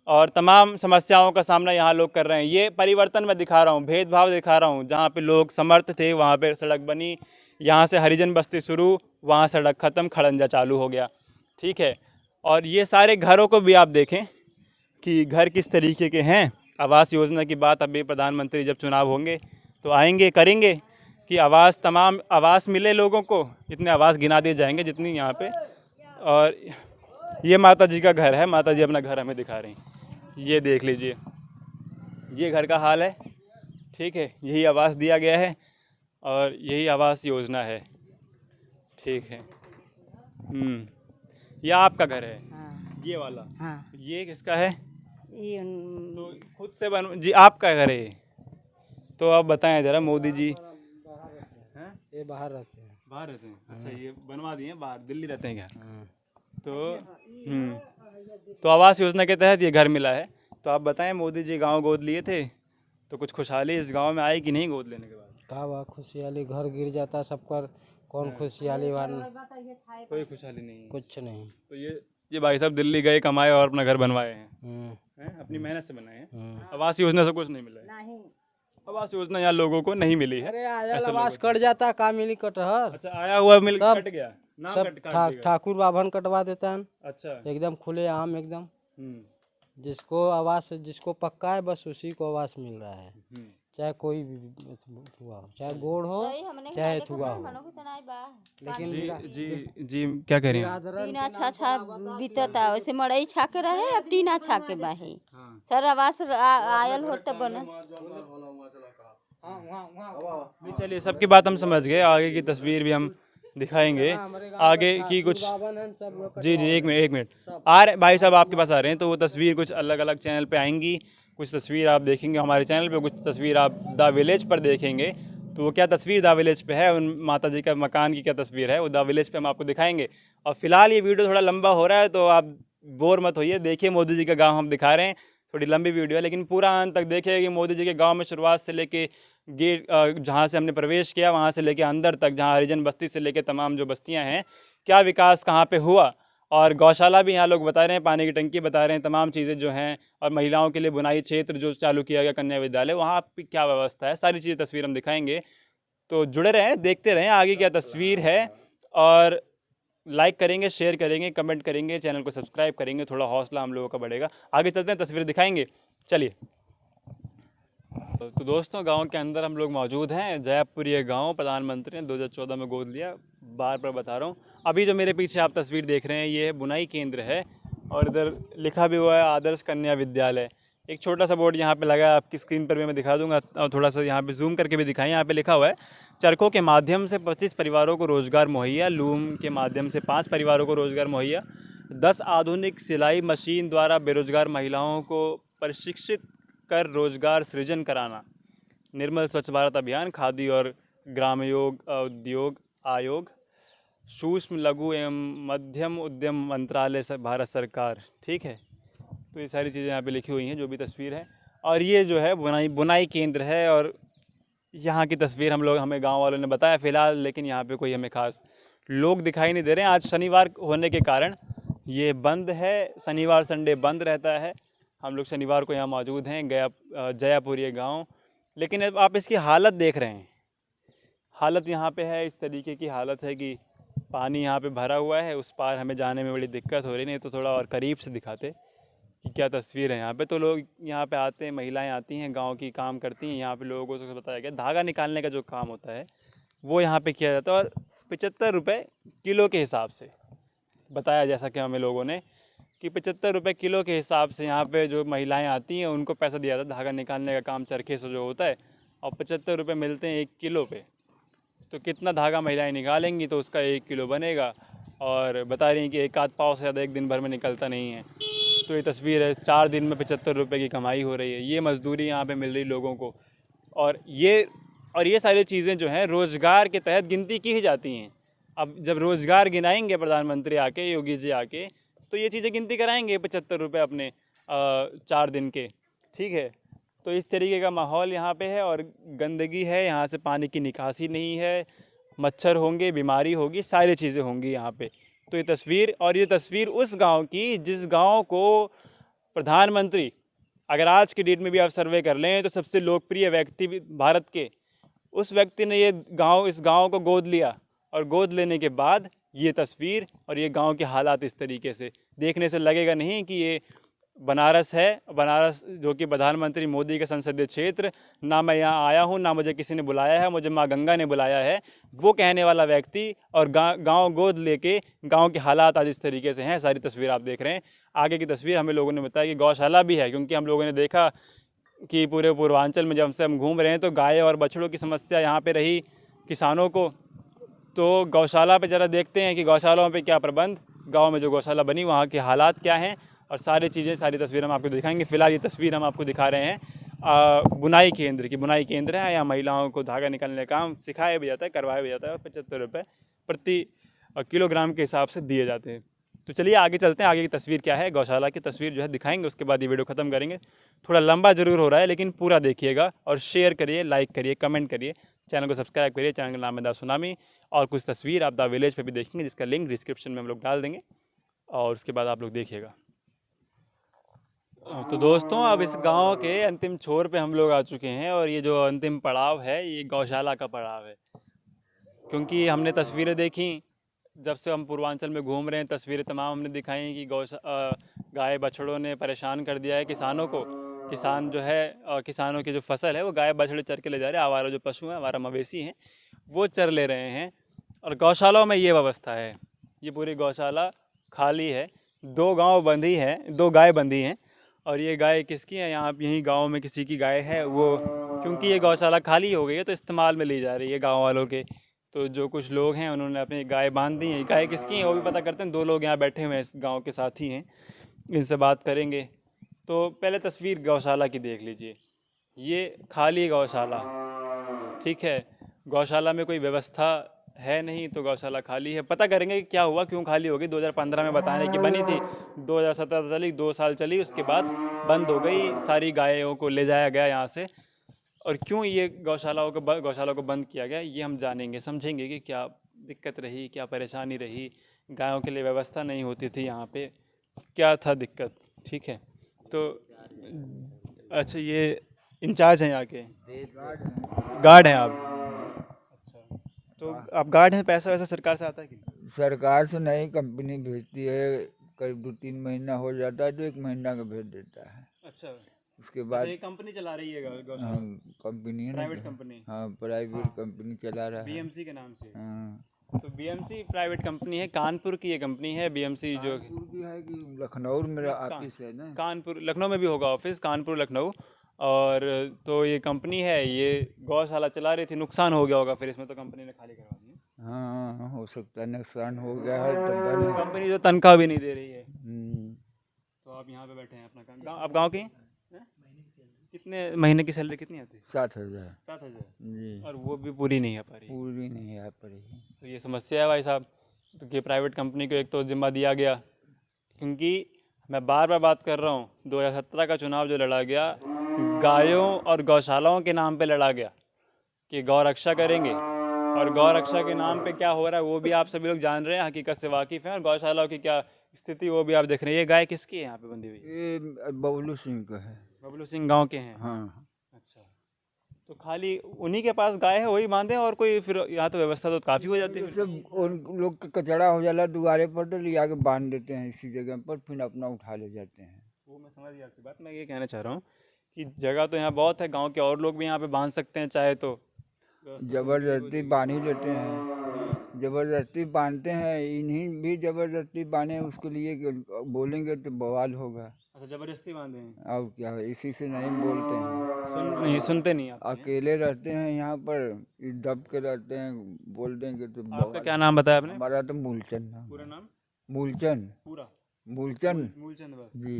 और तमाम समस्याओं का सामना यहाँ लोग कर रहे हैं। ये परिवर्तन मैं दिखा रहा हूँ, भेदभाव दिखा रहा हूँ। जहाँ पे लोग समर्थ थे वहाँ पे सड़क बनी, यहाँ से हरिजन बस्ती शुरू, वहाँ सड़क ख़त्म, खड़ंजा चालू हो गया। ठीक है, और ये सारे घरों को भी आप देखें कि घर किस तरीके के हैं। आवास योजना की बात अभी प्रधानमंत्री जब चुनाव होंगे तो आएंगे, करेंगे कि तमाम आवास मिले लोगों को। इतने आवास गिना दिए जाएंगे जितनी यहाँ पे। और ये माता जी का घर है, माता जी अपना घर हमें दिखा रही हैं। ये देख लीजिए, ये घर का हाल है। ठीक है, यही आवास दिया गया है और यही आवास योजना है। ठीक है। ये आपका घर है? हाँ। ये वाला? हाँ। ये किसका है? ये तो खुद से बन जी, आपका घर है ये? तो आप बताएं ज़रा मोदी जी। हैं? ये बाहर रहते हैं। बाहर रहते हैं? अच्छा, ये बनवा दिए हैं बाहर, दिल्ली रहते हैं क्या? तो आवास योजना के तहत ये घर मिला है। तो आप बताएं, मोदी जी गांव गोद लिए थे तो कुछ खुशहाली इस गांव में आई कि नहीं गोद लेने के बाद? का बा खुशहाली, घर गिर जाता सबकर, कौन खुशहाली वाला? कोई खुशहाली नहीं, कुछ नहीं। तो ये भाई साहब दिल्ली गए, कमाए और अपना घर बनवाए हैं, अपनी मेहनत से बनाए हैं। आवास योजना से कुछ नहीं मिला है। आवास योजना यहाँ लोगों को नहीं मिली है। अरे आया आवास कट जाता, का मिली कटहर? अच्छा, आया हुआ मिल कट गया, नाम सब काट दिया। ठाकुर बाभन कटवा देता है। अच्छा, एकदम खुले आम एकदम। जिसको आवास, जिसको पक्का है बस उसी को आवास मिल रहा है, चाहे कोई भी हुआ हो, चाहे गोड़ हो चाहे थुआ हो। लेकिन जी क्या कह रही हैं? टीना छा बीतता, वैसे मड़ई छा के रहे, अब टीना छा के बाही। सर आवास आयल होता बने। चलिए, सबकी बात हम समझ गए, आगे की तस्वीर भी हम दिखाएंगे। आगे की कुछ जी एक मिनट आ रहे भाई साहब, आपके पास आ रहे हैं, तो वो तस्वीर कुछ अलग अलग चैनल पे आएंगी। कुछ तस्वीर आप देखेंगे हमारे चैनल पे, कुछ तस्वीर आप द विलेज पर देखेंगे। तो वो क्या तस्वीर द विलेज पे है, उन माता जी का मकान की क्या तस्वीर है, वो द विलेज पे हम आपको दिखाएंगे। और फिलहाल ये वीडियो थोड़ा लंबा हो रहा है, तो आप बोर मत होइए, देखिए मोदी जी का गाँव हम दिखा रहे हैं। थोड़ी लंबी वीडियो है, लेकिन पूरा अंत तक देखिए कि मोदी जी के गांव में शुरुआत से लेके गेट जहां से हमने प्रवेश किया वहां से लेके अंदर तक, जहां हरिजन बस्ती से लेके तमाम जो बस्तियां हैं, क्या विकास कहां पे हुआ। और गौशाला भी यहाँ लोग बता रहे हैं, पानी की टंकी बता रहे हैं, तमाम चीज़ें जो हैं, और महिलाओं के लिए बुनाई क्षेत्र जो चालू किया गया कन्या विद्यालय, वहाँ पे क्या व्यवस्था है, सारी चीज़ें तस्वीर हम दिखाएंगे। तो जुड़े रहें, देखते रहें आगे क्या तस्वीर है, और लाइक करेंगे, शेयर करेंगे, कमेंट करेंगे, चैनल को सब्सक्राइब करेंगे, थोड़ा हौसला हम लोगों का बढ़ेगा। आगे चलते हैं, तस्वीरें दिखाएंगे, चलिए। तो दोस्तों, गांव के अंदर हम लोग मौजूद हैं। जयपुर ये गांव प्रधानमंत्री ने 2014 में गोद लिया, बार बार बता रहा हूँ। अभी जो मेरे पीछे आप तस्वीर देख रहे हैं, ये बुनाई केंद्र है, और इधर लिखा भी हुआ है आदर्श कन्या विद्यालय। एक छोटा सा बोर्ड यहाँ पे लगा है, आपकी स्क्रीन पर भी मैं दिखा दूंगा, और थोड़ा सा यहाँ पे जूम करके भी दिखाएं। यहाँ पे लिखा हुआ है, चरखों के माध्यम से 25 परिवारों को रोजगार मुहैया, लूम के माध्यम से 5 परिवारों को रोजगार मुहैया, 10 आधुनिक सिलाई मशीन द्वारा बेरोजगार महिलाओं को प्रशिक्षित कर रोजगार सृजन कराना, निर्मल स्वच्छ भारत अभियान, खादी और ग्रामयोग उद्योग आयोग, सूक्ष्म लघु एवं मध्यम उद्यम मंत्रालय भारत सरकार। ठीक है, तो ये सारी चीज़ें यहाँ पे लिखी हुई हैं, जो भी तस्वीर है। और ये जो है बुनाई केंद्र है, और यहाँ की तस्वीर हमें गांव वालों ने बताया फ़िलहाल, लेकिन यहाँ पे कोई हमें खास लोग दिखाई नहीं दे रहे हैं। आज शनिवार होने के कारण ये बंद है, शनिवार संडे बंद रहता है। हम लोग शनिवार को यहाँ मौजूद हैं, जयापुर ये गाँव। लेकिन अब आप इसकी हालत देख रहे हैं, हालत यहाँ पे है, इस तरीके की हालत है कि पानी यहाँ पे भरा हुआ है, उस पार हमें जाने में बड़ी दिक्कत हो रही। नहीं तो थोड़ा और करीब से दिखाते कि क्या तस्वीर है यहाँ पे। तो लोग यहाँ पे आते हैं, महिलाएं आती हैं, गांव की काम करती हैं। यहाँ पे लोगों को बताया गया, धागा निकालने का जो काम होता है वो यहाँ पे किया जाता है, और 75 रुपये किलो के हिसाब से बताया, जैसा कि हमें लोगों ने, कि 75 रुपये किलो के हिसाब से यहाँ पे जो महिलाएं आती हैं उनको पैसा दिया जाता है। धागा निकालने का काम चरखे से जो होता है, और 75 रुपये मिलते हैं 1 किलो पे। तो कितना धागा महिलाएं निकालेंगी तो उसका 1 किलो बनेगा। और बता रही हैं कि एक आध पाव से ज़्यादा एक दिन भर में निकलता नहीं है। तो ये तस्वीर है, 4 दिन में 75 रुपये की कमाई हो रही है। ये मजदूरी यहाँ पे मिल रही लोगों को, और ये सारी चीज़ें जो हैं रोज़गार के तहत गिनती की ही जाती हैं। अब जब रोज़गार गिनाएंगे प्रधानमंत्री आके, योगी जी आके, तो ये चीज़ें गिनती कराएंगे 75 रुपये अपने 4 दिन के। ठीक है, तो इस तरीके का माहौल यहाँ पे है, और गंदगी है, यहाँ से पानी की निकासी नहीं है, मच्छर होंगे, बीमारी होगी, सारी चीज़ें होंगी यहाँ पे। तो ये तस्वीर उस गांव की, जिस गांव को प्रधानमंत्री, अगर आज की डेट में भी आप सर्वे कर लें तो सबसे लोकप्रिय व्यक्ति भारत के, उस व्यक्ति ने इस गांव को गोद लिया, और गोद लेने के बाद ये तस्वीर और ये गांव के हालात इस तरीके से देखने से लगेगा नहीं कि ये बनारस है। बनारस जो कि प्रधानमंत्री मोदी का संसदीय क्षेत्र, ना मैं यहाँ आया हूँ, ना मुझे किसी ने बुलाया है, मुझे माँ गंगा ने बुलाया है, वो कहने वाला व्यक्ति, और गांव गोद लेके गांव के हालात आज इस तरीके से हैं। सारी तस्वीर आप देख रहे हैं। आगे की तस्वीर हमें लोगों ने बताया कि गौशाला भी है, क्योंकि हम लोगों ने देखा कि पूरे पूर्वांचल में जब से हम घूम रहे हैं तो गाय और बछड़ों की समस्या यहाँ पे रही किसानों को। तो गौशाला पे ज़रा देखते हैं कि गौशालाओं पे क्या प्रबंध, गांव में जो गौशाला बनी वहाँ के हालात क्या हैं, और सारी चीज़ें, सारी तस्वीरें हम आपको दिखाएंगे। फ़िलहाल ये तस्वीर हम आपको दिखा रहे हैं बुनाई केंद्र की। बुनाई केंद्र है, यहाँ महिलाओं को धागा निकालने का काम सिखाया भी जाता है, करवाया भी जाता है, और 75 रुपये प्रति किलोग्राम के हिसाब से दिए जाते हैं। तो चलिए आगे चलते हैं, आगे की तस्वीर क्या है, गौशाला की तस्वीर जो है दिखाएंगे, उसके बाद ये वीडियो ख़त्म करेंगे। थोड़ा लंबा ज़रूर हो रहा है लेकिन पूरा देखिएगा, और शेयर करिए, लाइक करिए, कमेंट करिए, चैनल को सब्सक्राइब करिए। चैनल का नाम है द सुनामी, और कुछ तस्वीर आप द विलेज पे भी देखेंगे जिसका लिंक डिस्क्रिप्शन में हम लोग डाल देंगे, और उसके बाद आप लोग देखिएगा। तो दोस्तों, अब इस गांव के अंतिम छोर पे हम लोग आ चुके हैं, और ये जो अंतिम पड़ाव है ये गौशाला का पड़ाव है। क्योंकि हमने तस्वीरें देखी, जब से हम पूर्वांचल में घूम रहे हैं, तस्वीरें तमाम हमने दिखाई कि गाय बछड़ों ने परेशान कर दिया है किसानों को। किसान जो है, किसानों की जो फसल है वो गाय बछड़े चर के ले जा रहे हैं, आवारा जो पशु हैं, हमारा मवेशी हैं, वो चर ले रहे हैं। और गौशालाओं में ये व्यवस्था है, ये पूरी गौशाला खाली है, 2 गाँव बंधी हैं, 2 गाय बंधी हैं, और ये गाय किसकी है, यहाँ यहीं गाँव में किसी की गाय है वो, क्योंकि ये गौशाला खाली हो गई है तो इस्तेमाल में ली जा रही है गाँव वालों के। तो जो कुछ लोग हैं उन्होंने अपनी गाय बांध दी हैं। गाय किसकी है वो भी पता करते हैं। 2 लोग यहाँ बैठे हुए हैं, इस गाँव के साथी हैं, इनसे बात करेंगे। तो पहले तस्वीर गौशाला की देख लीजिए, ये खाली गौशाला, ठीक है, गौशाला में कोई व्यवस्था है नहीं, तो गौशाला खाली है। पता करेंगे कि क्या हुआ, क्यों खाली हो गई। 2015 में बताने की बनी थी, 2017 चली, 2 साल चली, उसके बाद बंद हो गई, सारी गायों को ले जाया गया यहाँ से। और क्यों ये गौशालाओं को बंद किया गया, ये हम जानेंगे, समझेंगे कि क्या दिक्कत रही, क्या परेशानी रही, गायों के लिए व्यवस्था नहीं होती थी यहाँ पे, क्या था दिक्कत, ठीक है। तो अच्छा, ये इंचार्ज हैं यहाँ के, गार्ड हैं आप? अच्छा, तो आप गार्ड हैं, पैसा वैसा सरकार से आता है कि नहीं? सरकार से नहीं, कंपनी भेजती है, करीब 2-3 महीना हो जाता है तो 1 महीना का भेज देता है। अच्छा, उसके बाद ये कंपनी चला रही है गौशाला? हाँ, कंपनी है ना, प्राइवेट कंपनी? हाँ, प्राइवेट कंपनी चला रहा है, बीएमसी के नाम से। हाँ। तो बीएमसी प्राइवेट कंपनी है, कानपुर की ये कंपनी है बीएमसी, जो कानपुर की है कि लखनऊ में मेरा ऑफिस है ना, कानपुर लखनऊ में भी होगा ऑफिस, कानपुर लखनऊ। और तो ये कंपनी है, ये गौशाला चला रही थी, नुकसान हो गया होगा फिर इसमें, तो कंपनी ने खाली करवा दिया। हाँ, हो सकता है नुकसान हो गया है, तब कंपनी जो तनख्वाह भी नहीं दे रही है। तो आप यहाँ पे बैठे हैं अपना काम, आप गाँव के हैं? कितने महीने की सैलरी कितनी आती है? 7,000। 7,000 जी, और वो भी पूरी नहीं आ पा रही? पूरी नहीं आ पा रही। तो ये समस्या है भाई साहब। तो कि प्राइवेट कंपनी को एक तो जिम्मा दिया गया, क्योंकि मैं बार बार बात कर रहा हूँ, 2017 का चुनाव जो लड़ा गया, गायों और गौशालाओं के नाम पे लड़ा गया कि गौ रक्षा करेंगे, और गौ रक्षा के नाम पे क्या हो रहा है वो भी आप सभी लोग जान रहे हैं, हकीकत से वाकिफ़ हैं, और गौशालाओं की क्या स्थिति वो भी आप देख रहे हैं। ये गाय किसकी है यहाँ पे बंधी हुई? ये बबलू सिंह का है। बबलू सिंह गांव के हैं? हाँ। अच्छा, तो खाली उन्हीं के पास गाय है, वही बांधे, और कोई फिर यहाँ तो व्यवस्था तो काफ़ी हो जाती है। सब उन लोग का कचरा हो जाला दुआरे पर, तो ले आके बांध देते हैं इसी जगह पर, फिर अपना उठा ले जाते हैं। वो मैं समझ गया आपकी बात। मैं ये कहना चाह रहा हूँ कि जगह तो यहाँ बहुत है, गांव के और लोग भी यहाँ पे बांध सकते हैं चाहे तो। जबरदस्ती बांध ही लेते हैं, जबरदस्ती बांधते हैं, इन्हीं भी जबरदस्ती बांधे, उसके लिए बोलेंगे तो बवाल होगा। अच्छा, जबरदस्ती बांधे हैं? और क्या है, इसी से नहीं बोलते हैं, सुनते नहीं आप? अकेले रहते हैं यहाँ पर, दब के रहते हैं, बोल देंगे तो। आपका क्या नाम बताया आपने? हमारा तो मूलचंद नाम। पूरा नाम? मूलचंद। पूरा मूलचंद। मूलचंद बस जी।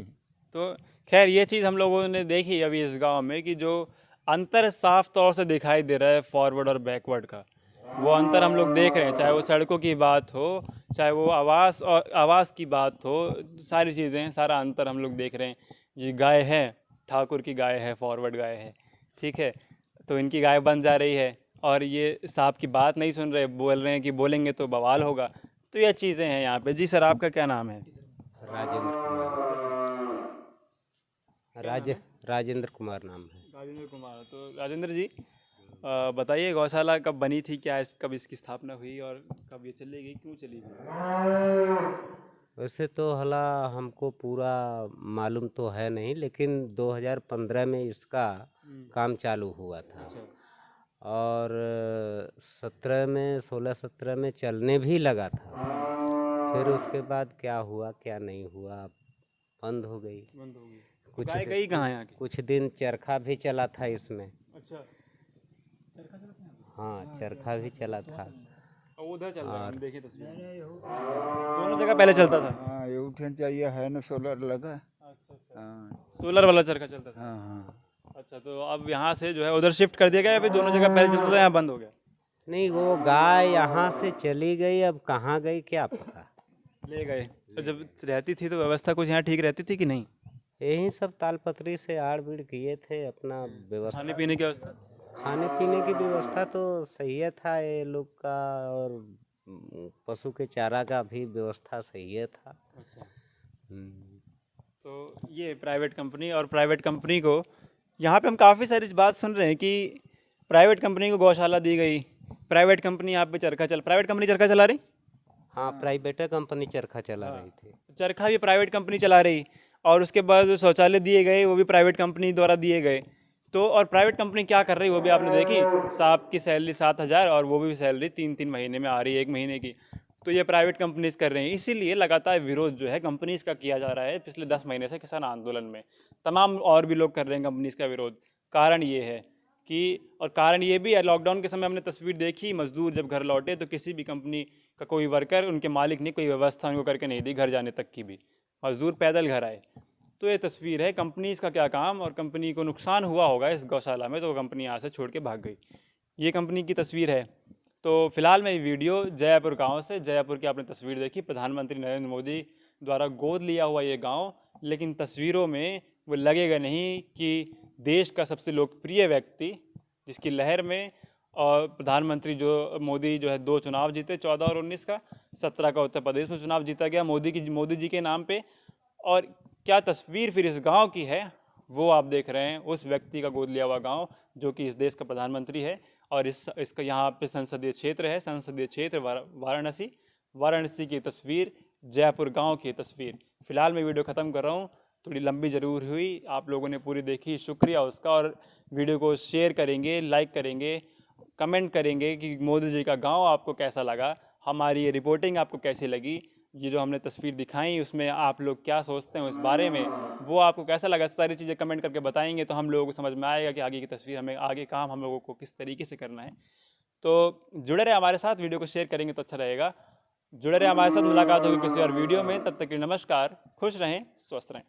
तो खैर ये चीज़ हम लोगों ने देखी अभी इस गांव में, कि जो अंतर साफ तौर से दिखाई दे रहा है फॉरवर्ड और बैकवर्ड का, वो अंतर हम लोग देख रहे हैं। चाहे वो सड़कों की बात हो, चाहे वो आवास की बात हो, सारी चीज़ें, सारा अंतर हम लोग देख रहे हैं। ये गाय है, ठाकुर की गाय है, फॉरवर्ड गाय है, ठीक है, तो इनकी गाय बन जा रही है, और ये साहब की बात नहीं सुन रहे, बोल रहे हैं कि बोलेंगे तो बवाल होगा। तो ये चीज़ें हैं यहाँ पे। जी सर, आपका क्या नाम है? राजेंद्र कुमार। राजेंद्र कुमार नाम है। राजेंद्र कुमार। तो राजेंद्र जी बताइए, गौशाला कब बनी थी, क्या कब इसकी स्थापना हुई, और कब ये चलेगी, क्यों चलेगी? वैसे तो हला हमको पूरा मालूम तो है नहीं, लेकिन 2015 में इसका काम चालू हुआ था। और 16-17 में चलने भी लगा था। फिर उसके बाद क्या हुआ क्या नहीं हुआ, बंद हो गई। कुछ गाय गई कहाँ यहाँ की? कुछ दिन चरखा भी चला था इसमें। अच्छा, हाँ, चरखा भी चला था। उधर चल रहा है, हम देखे तस्वीर। दोनों जगह पहले चलता था। हाँ, ये उठन चाहिए है ना, सोलर लगा। हाँ सोलर वाला चरखा चलता था। हाँ हाँ। अच्छा, तो अब यहाँ से जो है उधर शिफ्ट कर दिया गया या फिर दोनों जगह पहले चलता था यहाँ बंद हो गया? नहीं, वो गाय यहाँ से चली गई, अब कहाँ गई क्या पता। ले गए। तो जब रहती थी तो व्यवस्था कुछ यहाँ ठीक रहती थी कि नहीं? यही सब तालपत्री से आड़ बीड़ किए थे अपना व्यवस्था। खाने पीने की व्यवस्था? खाने पीने की व्यवस्था तो सही है था ये लोग का, और पशु के चारा का भी व्यवस्था सही है था। तो ये प्राइवेट कंपनी, और प्राइवेट कंपनी को यहाँ पे हम काफ़ी सारी बात सुन रहे हैं कि प्राइवेट कंपनी को गौशाला दी गई, प्राइवेट कंपनी यहाँ पे प्राइवेट कंपनी चरखा चला रही? हाँ, प्राइवेट कंपनी चरखा चला रही थी। चरखा भी प्राइवेट कंपनी चला रही, और उसके बाद जो शौचालय दिए गए वो भी प्राइवेट कंपनी द्वारा दिए गए। तो और प्राइवेट कंपनी क्या कर रही वो भी आपने देखी। साहब की सैलरी 7,000 और वो भी सैलरी 3-3 महीने में आ रही है, 1 महीने की। तो ये प्राइवेट कंपनीज कर रही हैं, इसीलिए लगातार विरोध जो है कंपनीज का किया जा रहा है पिछले 10 महीने से किसान आंदोलन में। तमाम और भी लोग कर रहे हैं कंपनीज का विरोध। कारण ये है कि, और कारण ये भी है, लॉकडाउन के समय हमने तस्वीर देखी, मजदूर जब घर लौटे तो किसी भी कंपनी का कोई वर्कर, उनके मालिक ने कोई व्यवस्था उनको करके नहीं दी घर जाने तक की भी, मजदूर पैदल घर आए। तो ये तस्वीर है कंपनीज का क्या काम, और कंपनी को नुकसान हुआ होगा इस गौशाला में तो वो कंपनी यहाँ से छोड़ के भाग गई। ये कंपनी की तस्वीर है। तो फिलहाल मैं ये वीडियो जयपुर गांव से, जयपुर की आपने तस्वीर देखी, प्रधानमंत्री नरेंद्र मोदी द्वारा गोद लिया हुआ ये गांव, लेकिन तस्वीरों में वो लगेगा नहीं कि देश का सबसे लोकप्रिय व्यक्ति जिसकी लहर में, और प्रधानमंत्री जो मोदी जो है 2 चुनाव जीते, 14 और 19 का, 17 का उत्तर प्रदेश में चुनाव जीता गया मोदी जी के नाम पे। और क्या तस्वीर फिर इस गांव की है वो आप देख रहे हैं, उस व्यक्ति का गोद लिया हुआ गांव जो कि इस देश का प्रधानमंत्री है। और इसका यहाँ पे संसदीय क्षेत्र है, संसदीय क्षेत्र वाराणसी की तस्वीर, जयपुर गांव की तस्वीर। फिलहाल मैं वीडियो ख़त्म कर रहा हूँ, थोड़ी लंबी ज़रूर हुई, आप लोगों ने पूरी देखी, शुक्रिया उसका। और वीडियो को शेयर करेंगे, लाइक करेंगे, कमेंट करेंगे कि मोदी जी का गाँव आपको कैसा लगा, हमारी ये रिपोर्टिंग आपको कैसी लगी, ये जो हमने तस्वीर दिखाई उसमें आप लोग क्या सोचते हैं उस बारे में, वो आपको कैसा लगा, सारी चीज़ें कमेंट करके बताएंगे तो हम लोगों को समझ में आएगा कि आगे की तस्वीर हमें, आगे काम हम लोगों को किस तरीके से करना है। तो जुड़े रहे हमारे साथ, वीडियो को शेयर करेंगे तो अच्छा रहेगा। जुड़े रहे हमारे साथ, मुलाकात होगी किसी और वीडियो में, तब तक के लिए नमस्कार, खुश रहें, स्वस्थ रहें।